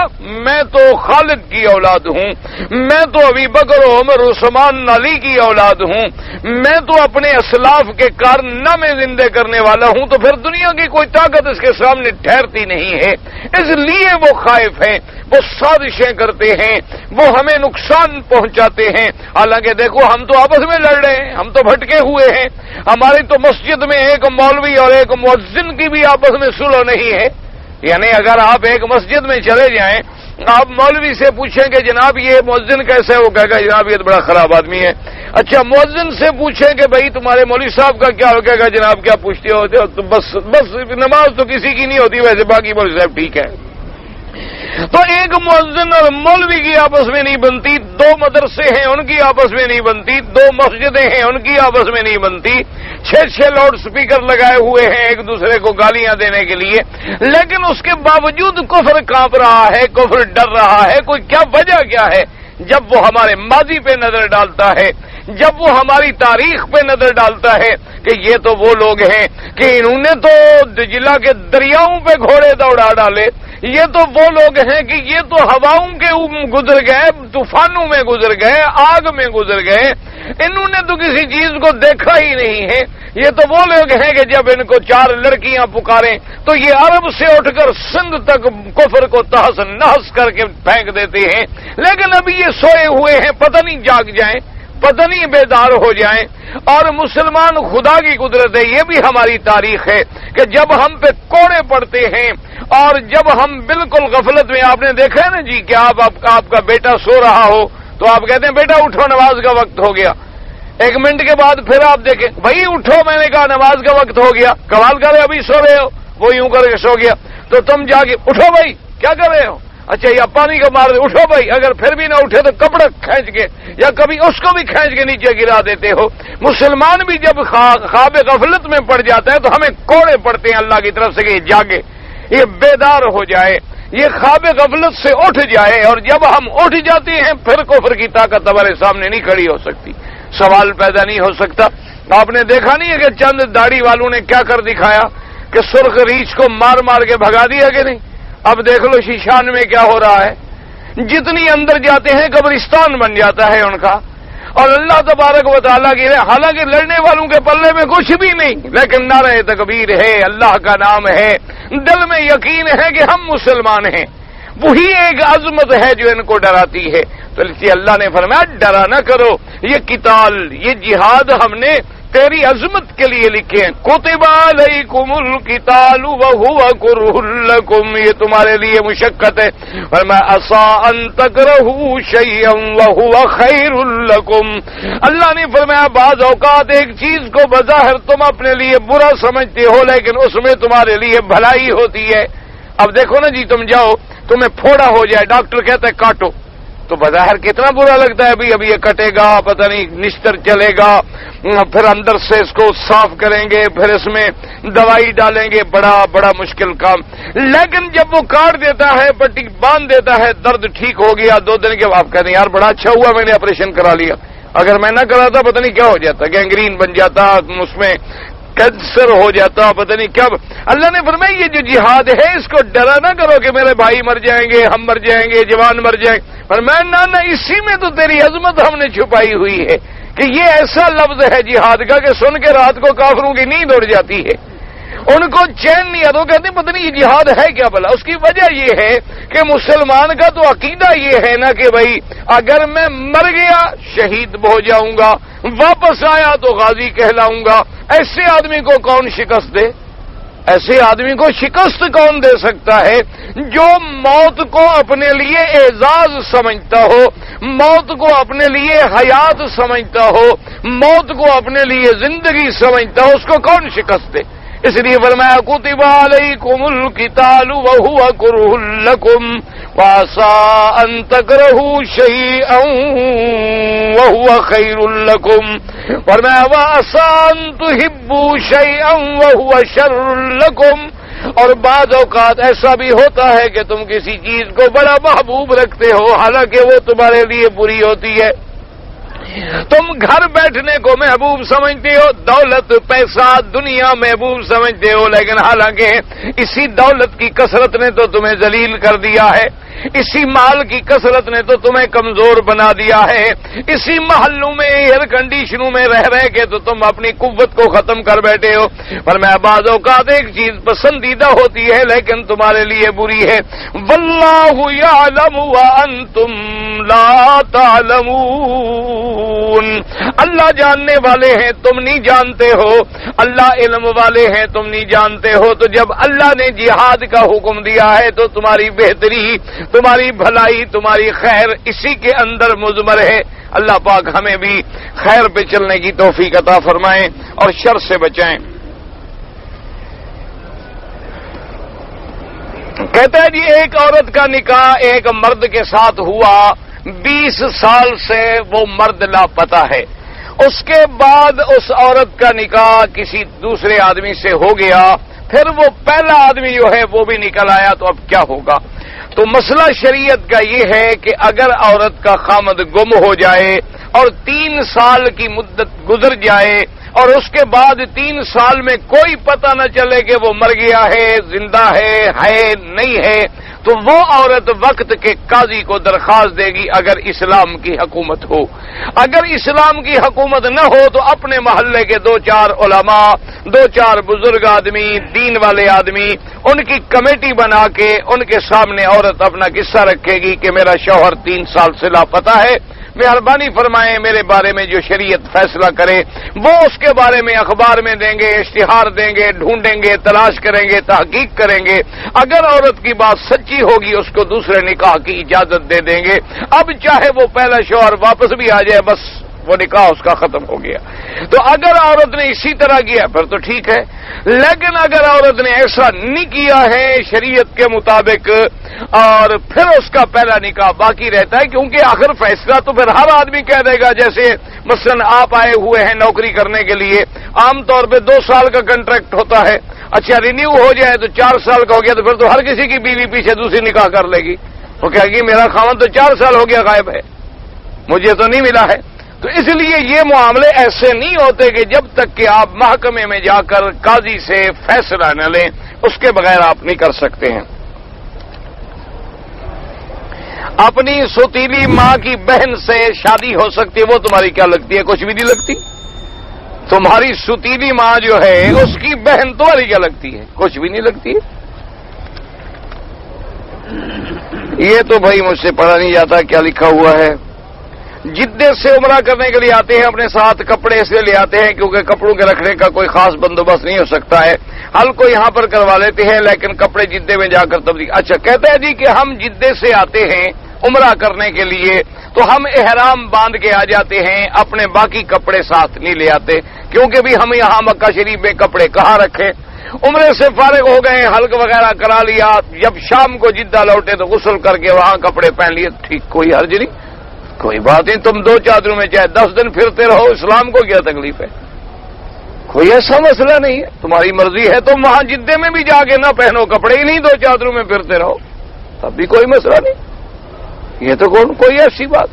میں تو خالد کی اولاد ہوں، میں تو ابی بکر و عمر عثمان علی کی اولاد ہوں، میں تو اپنے اسلاف کے کارنامے زندہ کرنے والا ہوں، تو پھر دنیا کی کوئی طاقت اس کے سامنے ٹھہرتی نہیں ہے۔ اس لیے وہ خائف ہیں، وہ سازشیں کرتے ہیں، وہ ہمیں نقصان پہنچاتے ہیں۔ حالانکہ دیکھو ہم تو آپس میں لڑ رہے ہیں، ہم تو بھٹکے ہوئے ہیں۔ ہماری تو مسجد میں ایک مولوی اور ایک مؤذن کی بھی آپس میں صلح نہیں ہے۔ یعنی اگر آپ ایک مسجد میں چلے جائیں، آپ مولوی سے پوچھیں کہ جناب یہ مؤذن کیسے ہے، وہ کہے گا جناب یہ تو بڑا خراب آدمی ہے۔ اچھا مؤذن سے پوچھیں کہ بھائی تمہارے مولوی صاحب کا کیا، وہ کہے گا جناب کیا پوچھتے ہوتے ہو، تو بس نماز تو کسی کی نہیں ہوتی، ویسے باقی مولوی صاحب ٹھیک ہے۔ تو ایک مؤذن اور مولوی کی آپس میں نہیں بنتی، دو مدرسے ہیں ان کی آپس میں نہیں بنتی، دو مسجدیں ہیں ان کی آپس میں نہیں بنتی، 6 لاؤڈ سپیکر لگائے ہوئے ہیں ایک دوسرے کو گالیاں دینے کے لیے، لیکن اس کے باوجود کفر کانپ رہا ہے، کفر ڈر رہا ہے۔ کوئی کیا وجہ کیا ہے؟ جب وہ ہمارے ماضی پہ نظر ڈالتا ہے، جب وہ ہماری تاریخ پہ نظر ڈالتا ہے کہ یہ تو وہ لوگ ہیں کہ انہوں نے تو دجلہ کے دریاؤں پہ گھوڑے دوڑا ڈالے، یہ تو وہ لوگ ہیں کہ یہ تو ہواؤں کے گزر گئے، طوفانوں میں گزر گئے، آگ میں گزر گئے، انہوں نے تو کسی چیز کو دیکھا ہی نہیں ہے۔ یہ تو وہ لوگ ہیں کہ جب ان کو 4 لڑکیاں پکاریں تو یہ عرب سے اٹھ کر سندھ تک کفر کو تہس نہس کر کے پھینک دیتے ہیں، لیکن ابھی یہ سوئے ہوئے ہیں، پتہ نہیں جاگ جائیں، پتہ نہیں بیدار ہو جائیں۔ اور مسلمان خدا کی قدرت ہے، یہ بھی ہماری تاریخ ہے کہ جب ہم پہ کوڑے پڑتے ہیں اور جب ہم بالکل غفلت میں، آپ نے دیکھا ہے نا جی کہ آپ کا بیٹا سو رہا ہو تو آپ کہتے ہیں بیٹا اٹھو نماز کا وقت ہو گیا، 1 منٹ کے بعد پھر آپ دیکھیں بھائی اٹھو، میں نے کہا نماز کا وقت ہو گیا، کمال کر رہے ابھی سو رہے ہو، وہ یوں کر کے سو گیا، تو تم جا کے اٹھو بھائی کیا کر رہے ہو، اچھا یا پانی کا مار دے، اٹھو بھائی، اگر پھر بھی نہ اٹھے تو کپڑا کھینچ کے یا کبھی اس کو بھی کھینچ کے نیچے گرا دیتے ہو۔ مسلمان بھی جب خواب غفلت میں پڑ جاتا ہے تو ہمیں کوڑے پڑتے ہیں اللہ کی طرف سے کہ یہ جاگے، یہ بیدار ہو جائے، یہ خواب غفلت سے اٹھ جائے، اور جب ہم اٹھ جاتے ہیں پھر کفر کی طاقت ہمارے سامنے نہیں کھڑی ہو سکتی، سوال پیدا نہیں ہو سکتا۔ آپ نے دیکھا نہیں ہے کہ چند داڑھی والوں نے کیا کر دکھایا کہ سرخ ریچھ کو مار مار کے بھگا دیا کہ نہیں؟ اب دیکھ لو شیشان میں کیا ہو رہا ہے، جتنی اندر جاتے ہیں قبرستان بن جاتا ہے ان کا. اور اللہ تبارک و تعالیٰ کی حالانکہ لڑنے والوں کے پلے میں کچھ بھی نہیں، لیکن نعرہ تکبیر ہے، اللہ کا نام ہے، دل میں یقین ہے کہ ہم مسلمان ہیں، وہی ایک عظمت ہے جو ان کو ڈراتی ہے. تو اس لیے اللہ نے فرمایا ڈرا نہ کرو، یہ قتال، یہ جہاد ہم نے تیری عظمت کے لیے لکھے ہیں. کتب علیکم القتال وہو کرہ لکم، یہ تمہارے لیے مشقت ہے. فرمایا عسیٰ ان تکرہوا شیئا وہو خیر لکم، اللہ نے فرمایا بعض اوقات ایک چیز کو بظاہر تم اپنے لیے برا سمجھتے ہو لیکن اس میں تمہارے لیے بھلائی ہوتی ہے. اب دیکھو نا جی، تم جاؤ تمہیں پھوڑا ہو جائے، ڈاکٹر کہتا ہے کاٹو، تو بظاہر کتنا برا لگتا ہے، اب یہ کٹے گا، پتہ نہیں نشتر چلے گا، پھر اندر سے اس کو صاف کریں گے، پھر اس میں دوائی ڈالیں گے، بڑا بڑا مشکل کام. لیکن جب وہ کاٹ دیتا ہے، پٹی باندھ دیتا ہے، درد ٹھیک ہو گیا، 2 دن کے بعد کہتے ہیں یار بڑا اچھا ہوا میں نے آپریشن کرا لیا، اگر میں نہ کراتا پتہ نہیں کیا ہو جاتا، گینگرین بن جاتا، اس میں کینسر ہو جاتا، پتہ نہیں کیا. اللہ نے فرمایا یہ جو جہاد ہے اس کو ڈرا نہ کرو کہ میرے بھائی مر جائیں گے، ہم مر جائیں گے، جوان مر جائیں گے. فرمایا نہ اسی میں تو تیری عظمت ہم نے چھپائی ہوئی ہے کہ یہ ایسا لفظ ہے جہاد کا کہ سن کے رات کو کافروں کی نیند اڑ جاتی ہے، ان کو چین نہیں آتا، وہ کہتے ہیں پتہ نہیں یہ جہاد ہے کیا بھلا. اس کی وجہ یہ ہے کہ مسلمان کا تو عقیدہ یہ ہے نا کہ بھائی اگر میں مر گیا شہید ہو جاؤں گا، واپس آیا تو غازی کہلاؤں گا. ایسے آدمی کو کون شکست دے؟ ایسے آدمی کو شکست کون دے سکتا ہے جو موت کو اپنے لیے اعزاز سمجھتا ہو، موت کو اپنے لیے حیات سمجھتا ہو، موت کو اپنے لیے زندگی سمجھتا ہو، اس کو کون شکست دے؟ اس لیے فرمایا کتب علیکم القتال وہو کرہ لکم وعسیٰ ان تکرہوا شیئا وہو خیر لکم، فرمایا وعسیٰ ان تحبوا شیئا وہو شر لکم. اور بعض اوقات ایسا بھی ہوتا ہے کہ تم کسی چیز کو بڑا محبوب رکھتے ہو حالانکہ وہ تمہارے لیے بری ہوتی ہے. تم گھر بیٹھنے کو محبوب سمجھتے ہو، دولت پیسہ دنیا محبوب سمجھتے ہو، لیکن حالانکہ اسی دولت کی کثرت نے تو تمہیں ذلیل کر دیا ہے، اسی مال کی کثرت نے تو تمہیں کمزور بنا دیا ہے، اسی محلوں میں ایئر کنڈیشنوں میں رہ کے تو تم اپنی قوت کو ختم کر بیٹھے ہو. پر میں بعض اوقات ایک چیز پسندیدہ ہوتی ہے لیکن تمہارے لیے بری ہے. واللہ یعلم وانتم لا تعلمون، اللہ جاننے والے ہیں تم نہیں جانتے ہو، اللہ علم والے ہیں تم نہیں جانتے ہو. تو جب اللہ نے جہاد کا حکم دیا ہے تو تمہاری بہتری، تمہاری بھلائی، تمہاری خیر اسی کے اندر مضمر ہے. اللہ پاک ہمیں بھی خیر پہ چلنے کی توفیق عطا فرمائیں اور شر سے بچائیں. کہتا ہے جی ایک عورت کا نکاح ایک مرد کے ساتھ ہوا، 20 سال سے وہ مرد لاپتہ ہے. اس کے بعد اس عورت کا نکاح کسی دوسرے آدمی سے ہو گیا، پھر وہ پہلا آدمی جو ہے وہ بھی نکل آیا، تو اب کیا ہوگا؟ تو مسئلہ شریعت کا یہ ہے کہ اگر عورت کا خامد گم ہو جائے اور 3 سال کی مدت گزر جائے اور اس کے بعد 3 سال میں کوئی پتہ نہ چلے کہ وہ مر گیا ہے، زندہ ہے نہیں ہے، تو وہ عورت وقت کے قاضی کو درخواست دے گی اگر اسلام کی حکومت ہو. اگر اسلام کی حکومت نہ ہو تو اپنے محلے کے 2-4 علماء، 2-4 بزرگ آدمی، دین والے آدمی، ان کی کمیٹی بنا کے ان کے سامنے عورت اپنا قصہ رکھے گی کہ میرا شوہر 3 سال سے لاپتہ ہے، مہربانی فرمائیں میرے بارے میں جو شریعت فیصلہ کرے وہ اس کے بارے میں اخبار میں دیں گے، اشتہار دیں گے، ڈھونڈیں گے، تلاش کریں گے، تحقیق کریں گے. اگر عورت کی بات سچی ہوگی اس کو دوسرے نکاح کی اجازت دے دیں گے. اب چاہے وہ پہلا شوہر واپس بھی آ جائے، بس وہ نکاح اس کا ختم ہو گیا. تو اگر عورت نے اسی طرح کیا پھر تو ٹھیک ہے، لیکن اگر عورت نے ایسا نہیں کیا ہے شریعت کے مطابق اور پھر اس کا پہلا نکاح باقی رہتا ہے، کیونکہ آخر فیصلہ تو پھر ہر آدمی کہہ دے گا. جیسے مثلا آپ آئے ہوئے ہیں نوکری کرنے کے لیے، عام طور پہ 2 سال کا کنٹریکٹ ہوتا ہے، اچھا رینیو ہو جائے تو 4 سال کا ہو گیا، تو پھر تو ہر کسی کی بیوی پیچھے دوسری نکاح کر لے گی. وہ کہے گی میرا خاوند تو 4 سال ہو گیا غائب ہے، مجھے تو نہیں ملا ہے. تو اس لیے یہ معاملے ایسے نہیں ہوتے کہ جب تک کہ آپ محکمے میں جا کر قاضی سے فیصلہ نہ لیں اس کے بغیر آپ نہیں کر سکتے ہیں۔ اپنی سوتیلی ماں کی بہن سے شادی ہو سکتی ہے، وہ تمہاری کیا لگتی ہے؟ کچھ بھی نہیں لگتی۔ تمہاری سوتیلی ماں جو ہے اس کی بہن تمہاری کیا لگتی ہے؟ کچھ بھی نہیں لگتی ہے۔ یہ تو بھائی مجھ سے پڑھا نہیں جاتا کیا لکھا ہوا ہے۔ جدے سے عمرہ کرنے کے لیے آتے ہیں، اپنے ساتھ کپڑے اس لیے لے آتے ہیں کیونکہ کپڑوں کے رکھنے کا کوئی خاص بندوبست نہیں ہو سکتا ہے، حل کو یہاں پر کروا لیتے ہیں لیکن کپڑے جدے میں جا کر تبدیل۔ اچھا، کہتے ہیں جی کہ ہم جدے سے آتے ہیں عمرہ کرنے کے لیے تو ہم احرام باندھ کے آ جاتے ہیں، اپنے باقی کپڑے ساتھ نہیں لے آتے کیونکہ بھی ہم یہاں مکہ شریف میں کپڑے کہاں رکھیں؟ عمرے سے فارغ ہو گئے، حلق وغیرہ کرا لیا، جب شام کو جدہ لوٹے تو غسل کر کے وہاں کپڑے پہن لیے، ٹھیک، کوئی حرج نہیں، کوئی بات نہیں۔ تم 2 چادروں میں چاہے 10 دن پھرتے رہو، اسلام کو کیا تکلیف ہے؟ کوئی ایسا مسئلہ نہیں ہے، تمہاری مرضی ہے، تم وہاں جدے میں بھی جا کے نہ پہنو کپڑے ہی نہیں، 2 چادروں میں پھرتے رہو، تب بھی کوئی مسئلہ نہیں۔ یہ تو کوئی ایسی بات۔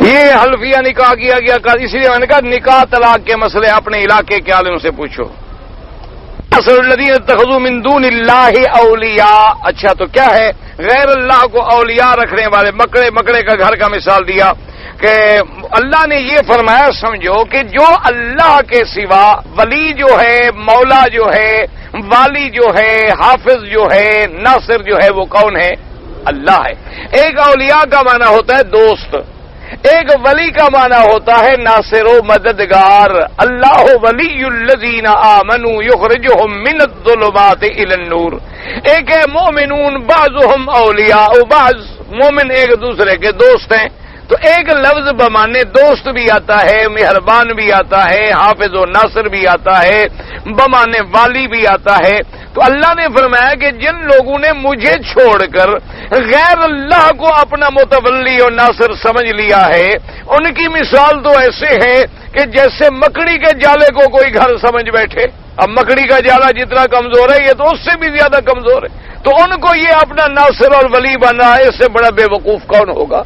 یہ حلفیہ نکاح کیا گیا، اسی لیے میں نے کہا نکاح طلاق کے مسئلے اپنے علاقے کے عالم سے پوچھو۔ اصل الذین اتخذوا من دون اللہ اولیاء، اچھا تو کیا ہے؟ غیر اللہ کو اولیاء رکھنے والے، مکڑے کا گھر کا مثال دیا کہ اللہ نے یہ فرمایا سمجھو کہ جو اللہ کے سوا ولی جو ہے، مولا جو ہے، والی جو ہے، حافظ جو ہے، ناصر جو ہے، وہ کون ہے؟ اللہ ہے۔ ایک اولیاء کا معنی ہوتا ہے دوست، ایک ولی کا معنی ہوتا ہے ناصر و مددگار۔ اللہ ولی الذین آمنوا یخرجہم من الظلمات الی النور۔ ایک ہے مومنون بعضهم اولیاء، بعض مومن ایک دوسرے کے دوست ہیں۔ تو ایک لفظ بمانے دوست بھی آتا ہے، مہربان بھی آتا ہے، حافظ و ناصر بھی آتا ہے، بمانے والی بھی آتا ہے۔ تو اللہ نے فرمایا کہ جن لوگوں نے مجھے چھوڑ کر غیر اللہ کو اپنا متولی اور ناصر سمجھ لیا ہے، ان کی مثال تو ایسے ہے کہ جیسے مکڑی کے جالے کو کوئی گھر سمجھ بیٹھے۔ اب مکڑی کا جالا جتنا کمزور ہے یہ تو اس سے بھی زیادہ کمزور ہے، تو ان کو یہ اپنا ناصر اور ولی بنا ہے، اس سے بڑا بے وقوف کون ہوگا؟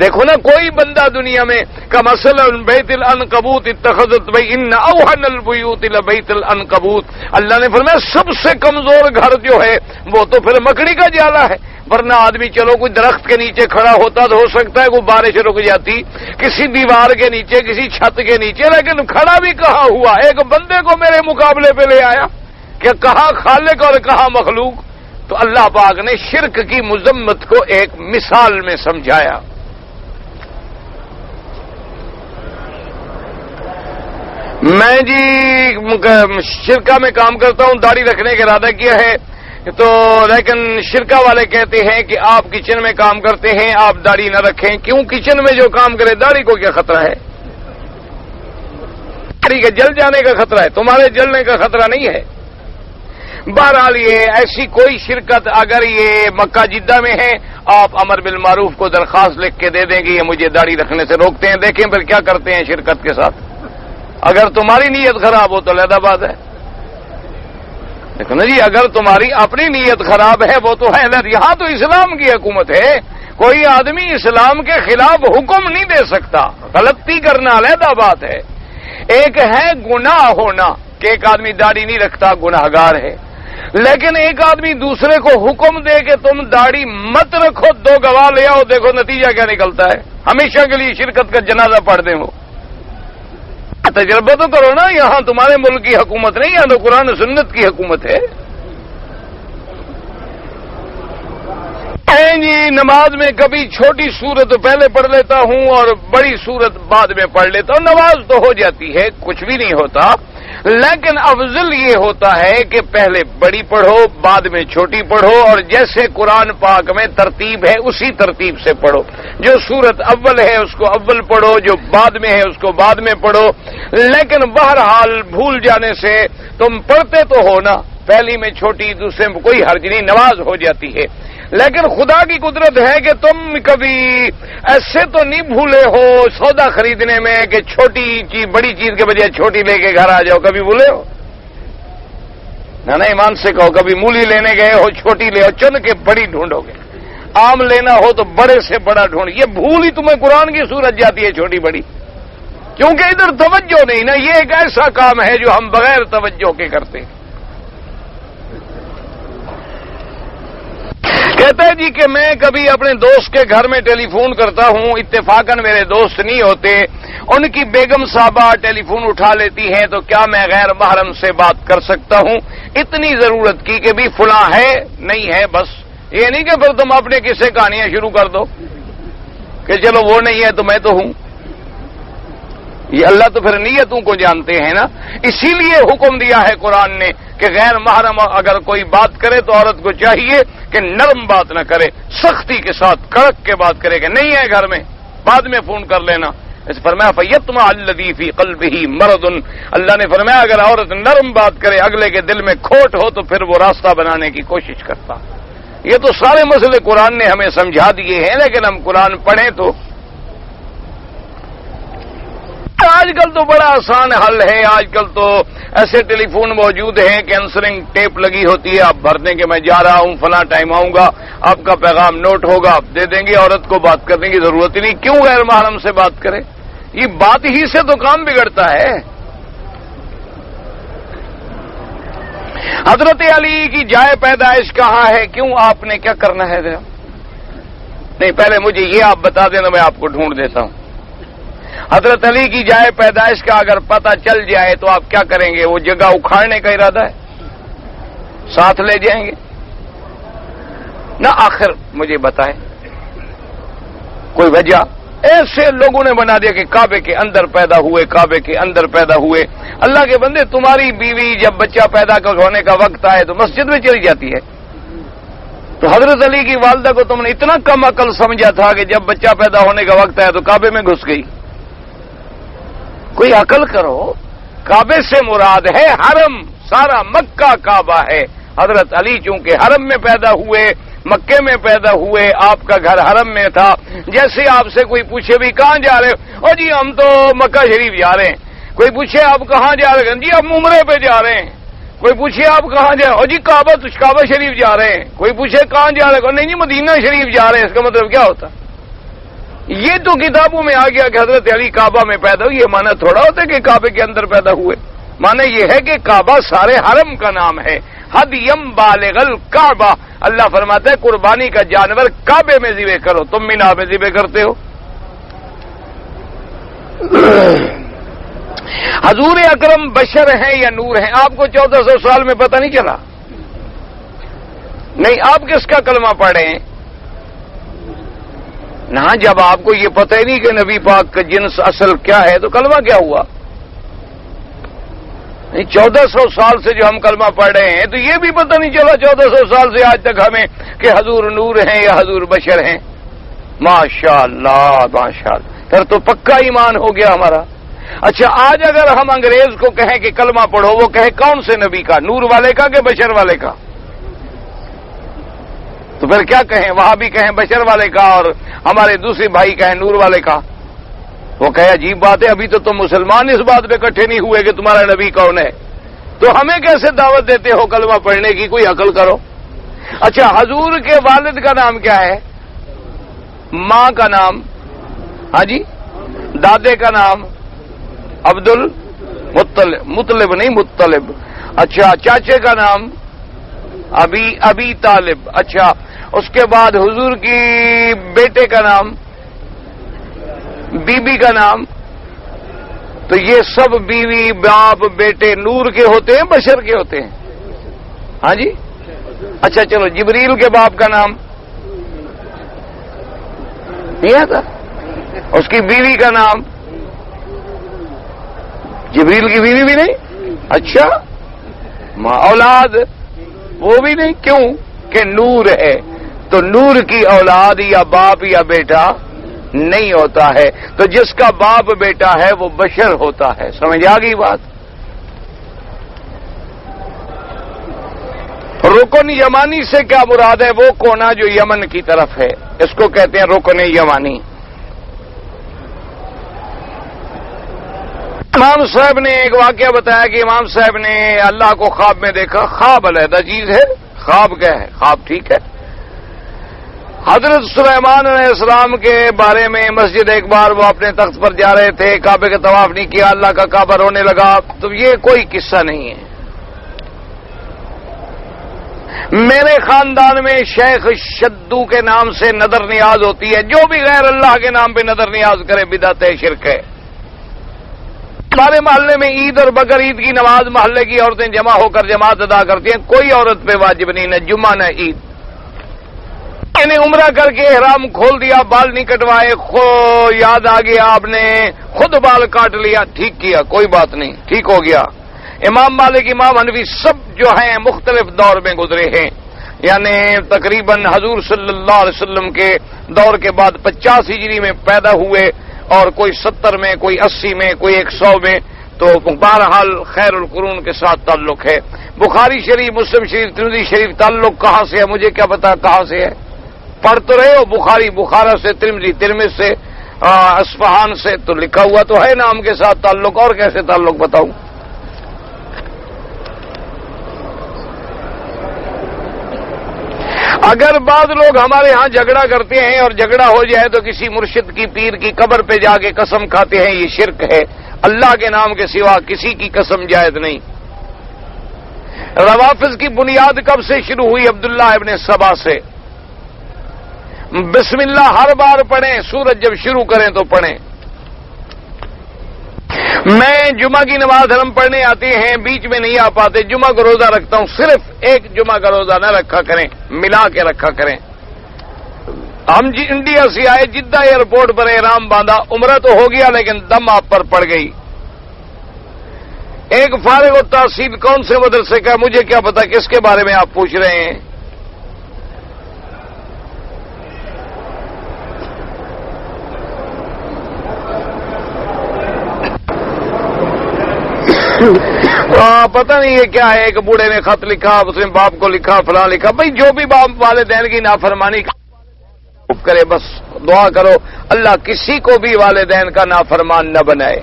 دیکھو نا، کوئی بندہ دنیا میں کمثل بیت العنکبوت اتخذت ان اوہن البیوت لبیت العنکبوت، اللہ نے فرمایا سب سے کمزور گھر جو ہے وہ تو پھر مکڑی کا جالا ہے۔ ورنہ آدمی چلو کوئی درخت کے نیچے کھڑا ہوتا تو ہو سکتا ہے کوئی بارش رک جاتی، کسی دیوار کے نیچے، کسی چھت کے نیچے، لیکن کھڑا بھی کہاں ہوا؟ ایک بندے کو میرے مقابلے پہ لے آیا کہ کہاں خالق اور کہاں مخلوق؟ تو اللہ پاک نے شرک کی مذمت کو ایک مثال میں سمجھایا۔ میں جی شرکا میں کام کرتا ہوں، داڑھی رکھنے کا ارادہ کیا ہے، تو لیکن شرکا والے کہتے ہیں کہ آپ کچن میں کام کرتے ہیں، آپ داڑھی نہ رکھیں۔ کیوں؟ کچن میں جو کام کرے داڑھی کو کیا خطرہ ہے؟ داڑھی کے جل جانے کا خطرہ ہے، تمہارے جلنے کا خطرہ نہیں ہے۔ بہرحال یہ ایسی کوئی شرکت اگر یہ مکہ جدہ میں ہے، آپ امر بالمعروف کو درخواست لکھ کے دے دیں گے یہ مجھے داڑھی رکھنے سے روکتے ہیں، دیکھیں پھر کیا کرتے ہیں شرکت کے ساتھ۔ اگر تمہاری نیت خراب ہو تو علیحدہ بات ہے، دیکھو نا جی، اگر تمہاری اپنی نیت خراب ہے وہ تو ہے، یہاں تو اسلام کی حکومت ہے، کوئی آدمی اسلام کے خلاف حکم نہیں دے سکتا، غلطی کرنا علیحدہ بات ہے۔ ایک ہے گناہ ہونا کہ ایک آدمی داڑھی نہیں رکھتا، گناہگار ہے، لیکن ایک آدمی دوسرے کو حکم دے کہ تم داڑھی مت رکھو، 2 گواہ لے آؤ، دیکھو نتیجہ کیا نکلتا ہے، ہمیشہ کے لیے شرکت کا جنازہ پڑھ دیں وہ۔ تجربہ تو کرو نا، یہاں تمہارے ملک کی حکومت نہیں، یہاں تو قرآن و سنت کی حکومت ہے۔ جی نماز میں کبھی چھوٹی سورت پہلے پڑھ لیتا ہوں اور بڑی سورت بعد میں پڑھ لیتا ہوں، نماز تو ہو جاتی ہے، کچھ بھی نہیں ہوتا، لیکن افضل یہ ہوتا ہے کہ پہلے بڑی پڑھو، بعد میں چھوٹی پڑھو، اور جیسے قرآن پاک میں ترتیب ہے اسی ترتیب سے پڑھو، جو سورت اول ہے اس کو اول پڑھو، جو بعد میں ہے اس کو بعد میں پڑھو، لیکن بہرحال بھول جانے سے تم پڑھتے تو ہو نا، پہلی میں چھوٹی، دوسرے میں کوئی حرج نہیں، نماز ہو جاتی ہے۔ لیکن خدا کی قدرت ہے کہ تم کبھی ایسے تو نہیں بھولے ہو سودا خریدنے میں کہ چھوٹی چیز بڑی چیز کے بجائے چھوٹی لے کے گھر آ جاؤ، کبھی بھولے ہو؟ نہ ایمان سے کہو، کبھی مولی لینے گئے ہو چھوٹی لے ہو، چن کے بڑی ڈھونڈو گے، آم لینا ہو تو بڑے سے بڑا ڈھونڈ، یہ بھول ہی تمہیں قرآن کی صورت جاتی ہے چھوٹی بڑی، کیونکہ ادھر توجہ نہیں نا، یہ ایک ایسا کام ہے جو ہم بغیر توجہ کے کرتے ہیں۔ کہتا ہے جی کہ میں کبھی اپنے دوست کے گھر میں ٹیلی فون کرتا ہوں، اتفاقاً میرے دوست نہیں ہوتے، ان کی بیگم صاحبہ ٹیلی فون اٹھا لیتی ہیں، تو کیا میں غیر محرم سے بات کر سکتا ہوں؟ اتنی ضرورت کی کہ بھی فلاں ہے نہیں ہے، بس یہ نہیں کہ پھر تم اپنے قصے کہانیاں شروع کر دو کہ چلو وہ نہیں ہے تو میں تو ہوں۔ یہ اللہ تو پھر نیتوں کو جانتے ہیں نا، اسی لیے حکم دیا ہے قرآن نے کہ غیر محرم اگر کوئی بات کرے تو عورت کو چاہیے کہ نرم بات نہ کرے، سختی کے ساتھ کڑک کے بات کرے کہ نہیں ہے گھر میں، بعد میں فون کر لینا۔ اس فرمایا فیطمع الذی فی قلبہ مرض، اللہ نے فرمایا اگر عورت نرم بات کرے، اگلے کے دل میں کھوٹ ہو تو پھر وہ راستہ بنانے کی کوشش کرتا۔ یہ تو سارے مسئلے قرآن نے ہمیں سمجھا دیے ہیں، لیکن ہم قرآن پڑھیں تو آج کل تو بڑا آسان حل ہے، آج کل تو ایسے ٹیلی فون موجود ہیں کہ آنسرنگ ٹیپ لگی ہوتی ہے، آپ بھر دیں کہ میں جا رہا ہوں فلاں ٹائم آؤں گا، آپ کا پیغام نوٹ ہوگا، آپ دے دیں گے، عورت کو بات کرنے کی ضرورت ہی نہیں، کیوں غیر محرم سے بات کرے؟ یہ بات ہی سے تو کام بگڑتا ہے۔ حضرت علی کی جائے پیدائش کہاں ہے؟ کیوں آپ نے کیا کرنا ہے؟ نہیں پہلے مجھے یہ آپ بتا دینا، میں آپ کو ڈھونڈ دیتا ہوں۔ حضرت علی کی جائے پیدائش کا اگر پتہ چل جائے تو آپ کیا کریں گے؟ وہ جگہ اکھاڑنے کا ارادہ ہے؟ ساتھ لے جائیں گے؟ نہ آخر مجھے بتائیں کوئی وجہ؟ ایسے لوگوں نے بنا دیا کہ کعبے کے اندر پیدا ہوئے، کعبے کے اندر پیدا ہوئے۔ اللہ کے بندے، تمہاری بیوی جب بچہ پیدا ہونے کا وقت آئے تو مسجد میں چلی جاتی ہے، تو حضرت علی کی والدہ کو تم نے اتنا کم عقل سمجھا تھا کہ جب بچہ پیدا ہونے کا وقت آیا تو کعبے میں گھس گئی۔ کوئی عقل کرو، کعبے سے مراد ہے حرم، سارا مکہ کعبہ ہے۔ حضرت علی چونکہ حرم میں پیدا ہوئے، مکے میں پیدا ہوئے، آپ کا گھر حرم میں تھا۔ جیسے آپ سے کوئی پوچھے بھی کہاں جا رہے ہو؟ او جی ہم تو مکہ شریف جا رہے ہیں۔ کوئی پوچھے آپ کہاں جا رہے ہیں؟ جی ہم عمرے پہ جا رہے ہیں۔ کوئی پوچھے آپ کہاں جا رہے ہیں؟ او جی کعبہ شریف جا رہے ہیں۔ کوئی پوچھے کہاں جا رہے ہیں؟ نہیں جی مدینہ شریف جا رہے ہیں۔ اس کا مطلب کیا ہوتا؟ یہ تو کتابوں میں آ گیا کہ حضرت علی کعبہ میں پیدا ہوئے، یہ معنی تھوڑا ہوتا ہے کہ کعبے کے اندر پیدا ہوئے، معنی یہ ہے کہ کعبہ سارے حرم کا نام ہے۔ ہدیم بالغ الکعبہ، اللہ فرماتا ہے قربانی کا جانور کعبے میں ذبح کرو، تم مینا میں ذبح کرتے ہو۔ حضور اکرم بشر ہیں یا نور ہیں؟ آپ کو 1400 سال میں پتہ نہیں چلا؟ نہیں، آپ کس کا کلمہ پڑھے ہیں؟ نہ جب آپ کو یہ پتہ ہی نہیں کہ نبی پاک کا جنس اصل کیا ہے تو کلمہ کیا ہوا؟ نہیں، 1400 سال سے جو ہم کلمہ پڑھ رہے ہیں تو یہ بھی پتہ نہیں چلا 1400 سال سے آج تک ہمیں کہ حضور نور ہیں یا حضور بشر ہیں۔ ماشاءاللہ ماشاءاللہ، پھر تو پکا ایمان ہو گیا ہمارا۔ اچھا آج اگر ہم انگریز کو کہیں کہ کلمہ پڑھو، وہ کہے کون سے نبی کا؟ نور والے کا کہ بشر والے کا؟ تو پھر کیا کہیں؟ وہاں بھی کہیں بشر والے کا اور ہمارے دوسرے بھائی کہیں نور والے کا؟ وہ کہے عجیب بات ہے، ابھی تو تم مسلمان اس بات پہ اکٹھے نہیں ہوئے کہ تمہارا نبی کون ہے، تو ہمیں کیسے دعوت دیتے ہو کلمہ پڑھنے کی؟ کوئی عقل کرو۔ اچھا حضور کے والد کا نام کیا ہے؟ ماں کا نام؟ ہاں جی، دادے کا نام؟ عبد المطلب، مطلب نہیں مطلب۔ اچھا چاچے کا نام؟ ابی طالب۔ اچھا اس کے بعد حضور کی بیٹے کا نام، بی بی کا نام؟ تو یہ سب بیوی باپ بیٹے نور کے ہوتے ہیں بشر کے ہوتے ہیں؟ ہاں جی۔ اچھا چلو جبریل کے باپ کا نام نہیں آتا؟ اس کی بیوی کا نام؟ جبریل کی بیوی بھی نہیں؟ اچھا اولاد وہ بھی نہیں؟ کیوں کہ نور ہے، تو نور کی اولاد یا باپ یا بیٹا نہیں ہوتا ہے، تو جس کا باپ بیٹا ہے وہ بشر ہوتا ہے۔ سمجھ آ گئی بات؟ رکن یمانی سے کیا مراد ہے؟ وہ کونا جو یمن کی طرف ہے، اس کو کہتے ہیں رکن یمانی۔ امام صاحب نے ایک واقعہ بتایا کہ امام صاحب نے اللہ کو خواب میں دیکھا. خواب علیحدہ چیز ہے، خواب کیا ہے؟ خواب ٹھیک ہے. حضرت سلیمان علیہ السلام کے بارے میں مسجد ایک بار وہ اپنے تخت پر جا رہے تھے، کعبے کا طواف نہیں کیا، اللہ کا کعبہ رونے لگا. تو یہ کوئی قصہ نہیں ہے. میرے خاندان میں شیخ شدو کے نام سے نظر نیاز ہوتی ہے. جو بھی غیر اللہ کے نام پہ نظر نیاز کرے بدعت ہے، شرک ہے. ہمارے محلے میں عید اور بقر عید کی نماز محلے کی عورتیں جمع ہو کر جماعت ادا کرتی ہیں. کوئی عورت پہ واجب نہیں، نہ جمعہ نہ عید. انہیں عمرہ کر کے احرام کھول دیا، بال نہیں کٹوائے، یاد آ گیا آپ نے خود بال کاٹ لیا، ٹھیک کیا، کوئی بات نہیں، ٹھیک ہو گیا. امام مالک، امام حنفی سب جو ہیں مختلف دور میں گزرے ہیں. یعنی تقریباً حضور صلی اللہ علیہ وسلم کے دور کے بعد 50 ہجری میں پیدا ہوئے، اور کوئی 70 میں، کوئی 80 میں، کوئی 100 میں. تو بہرحال خیر القرون کے ساتھ تعلق ہے. بخاری شریف، مسلم شریف، ترمذی شریف تعلق کہاں سے ہے مجھے کیا پتا کہاں سے ہے. پڑھ تو رہے ہو بخاری بخارا سے، ترمذی ترمذ سے، اصفہان سے، تو لکھا ہوا تو ہے نام کے ساتھ تعلق. اور کیسے تعلق بتاؤں؟ اگر بعض لوگ ہمارے ہاں جھگڑا کرتے ہیں اور جھگڑا ہو جائے تو کسی مرشد کی، پیر کی قبر پہ جا کے قسم کھاتے ہیں، یہ شرک ہے. اللہ کے نام کے سوا کسی کی قسم جائز نہیں. روافض کی بنیاد کب سے شروع ہوئی؟ عبداللہ ابن سبا سے. بسم اللہ ہر بار پڑھیں، سورج جب شروع کریں تو پڑھیں. میں جمعہ کی نماز ہم پڑھنے آتے ہیں، بیچ میں نہیں آ پاتے، جمعہ کا روزہ رکھتا ہوں. صرف ایک جمعہ کا روزہ نہ رکھا کریں، ملا کے رکھا کریں. ہم انڈیا سے آئے، جدہ ایئرپورٹ پر احرام باندھا، عمرہ تو ہو گیا لیکن دم آپ پر پڑ گئی. ایک فارغ التحصیل کون سے مدرسے کا، مجھے کیا پتا کس کے بارے میں آپ پوچھ رہے ہیں. پتہ نہیں یہ کیا ہے. ایک بوڑھے نے خط لکھا، اس نے باپ کو لکھا، فلاں لکھا. بھائی جو بھی باپ والدین کی نافرمانی کرے بس دعا کرو اللہ کسی کو بھی والدین کا نافرمان نہ بنائے.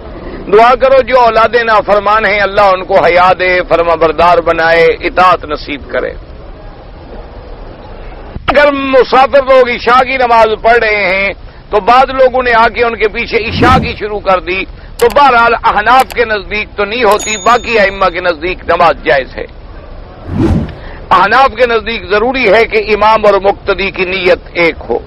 دعا کرو جو اولادیں نافرمان ہیں اللہ ان کو حیا دے، فرما بردار بنائے، اطاعت نصیب کرے. اگر مسافر لوگ عشاء کی نماز پڑھ رہے ہیں تو بعض لوگوں نے آ کے ان کے پیچھے عشاء کی شروع کر دی، تو بہرحال احناف کے نزدیک تو نہیں ہوتی، باقی ائمہ کے نزدیک نماز جائز ہے. احناف کے نزدیک ضروری ہے کہ امام اور مقتدی کی نیت ایک ہو.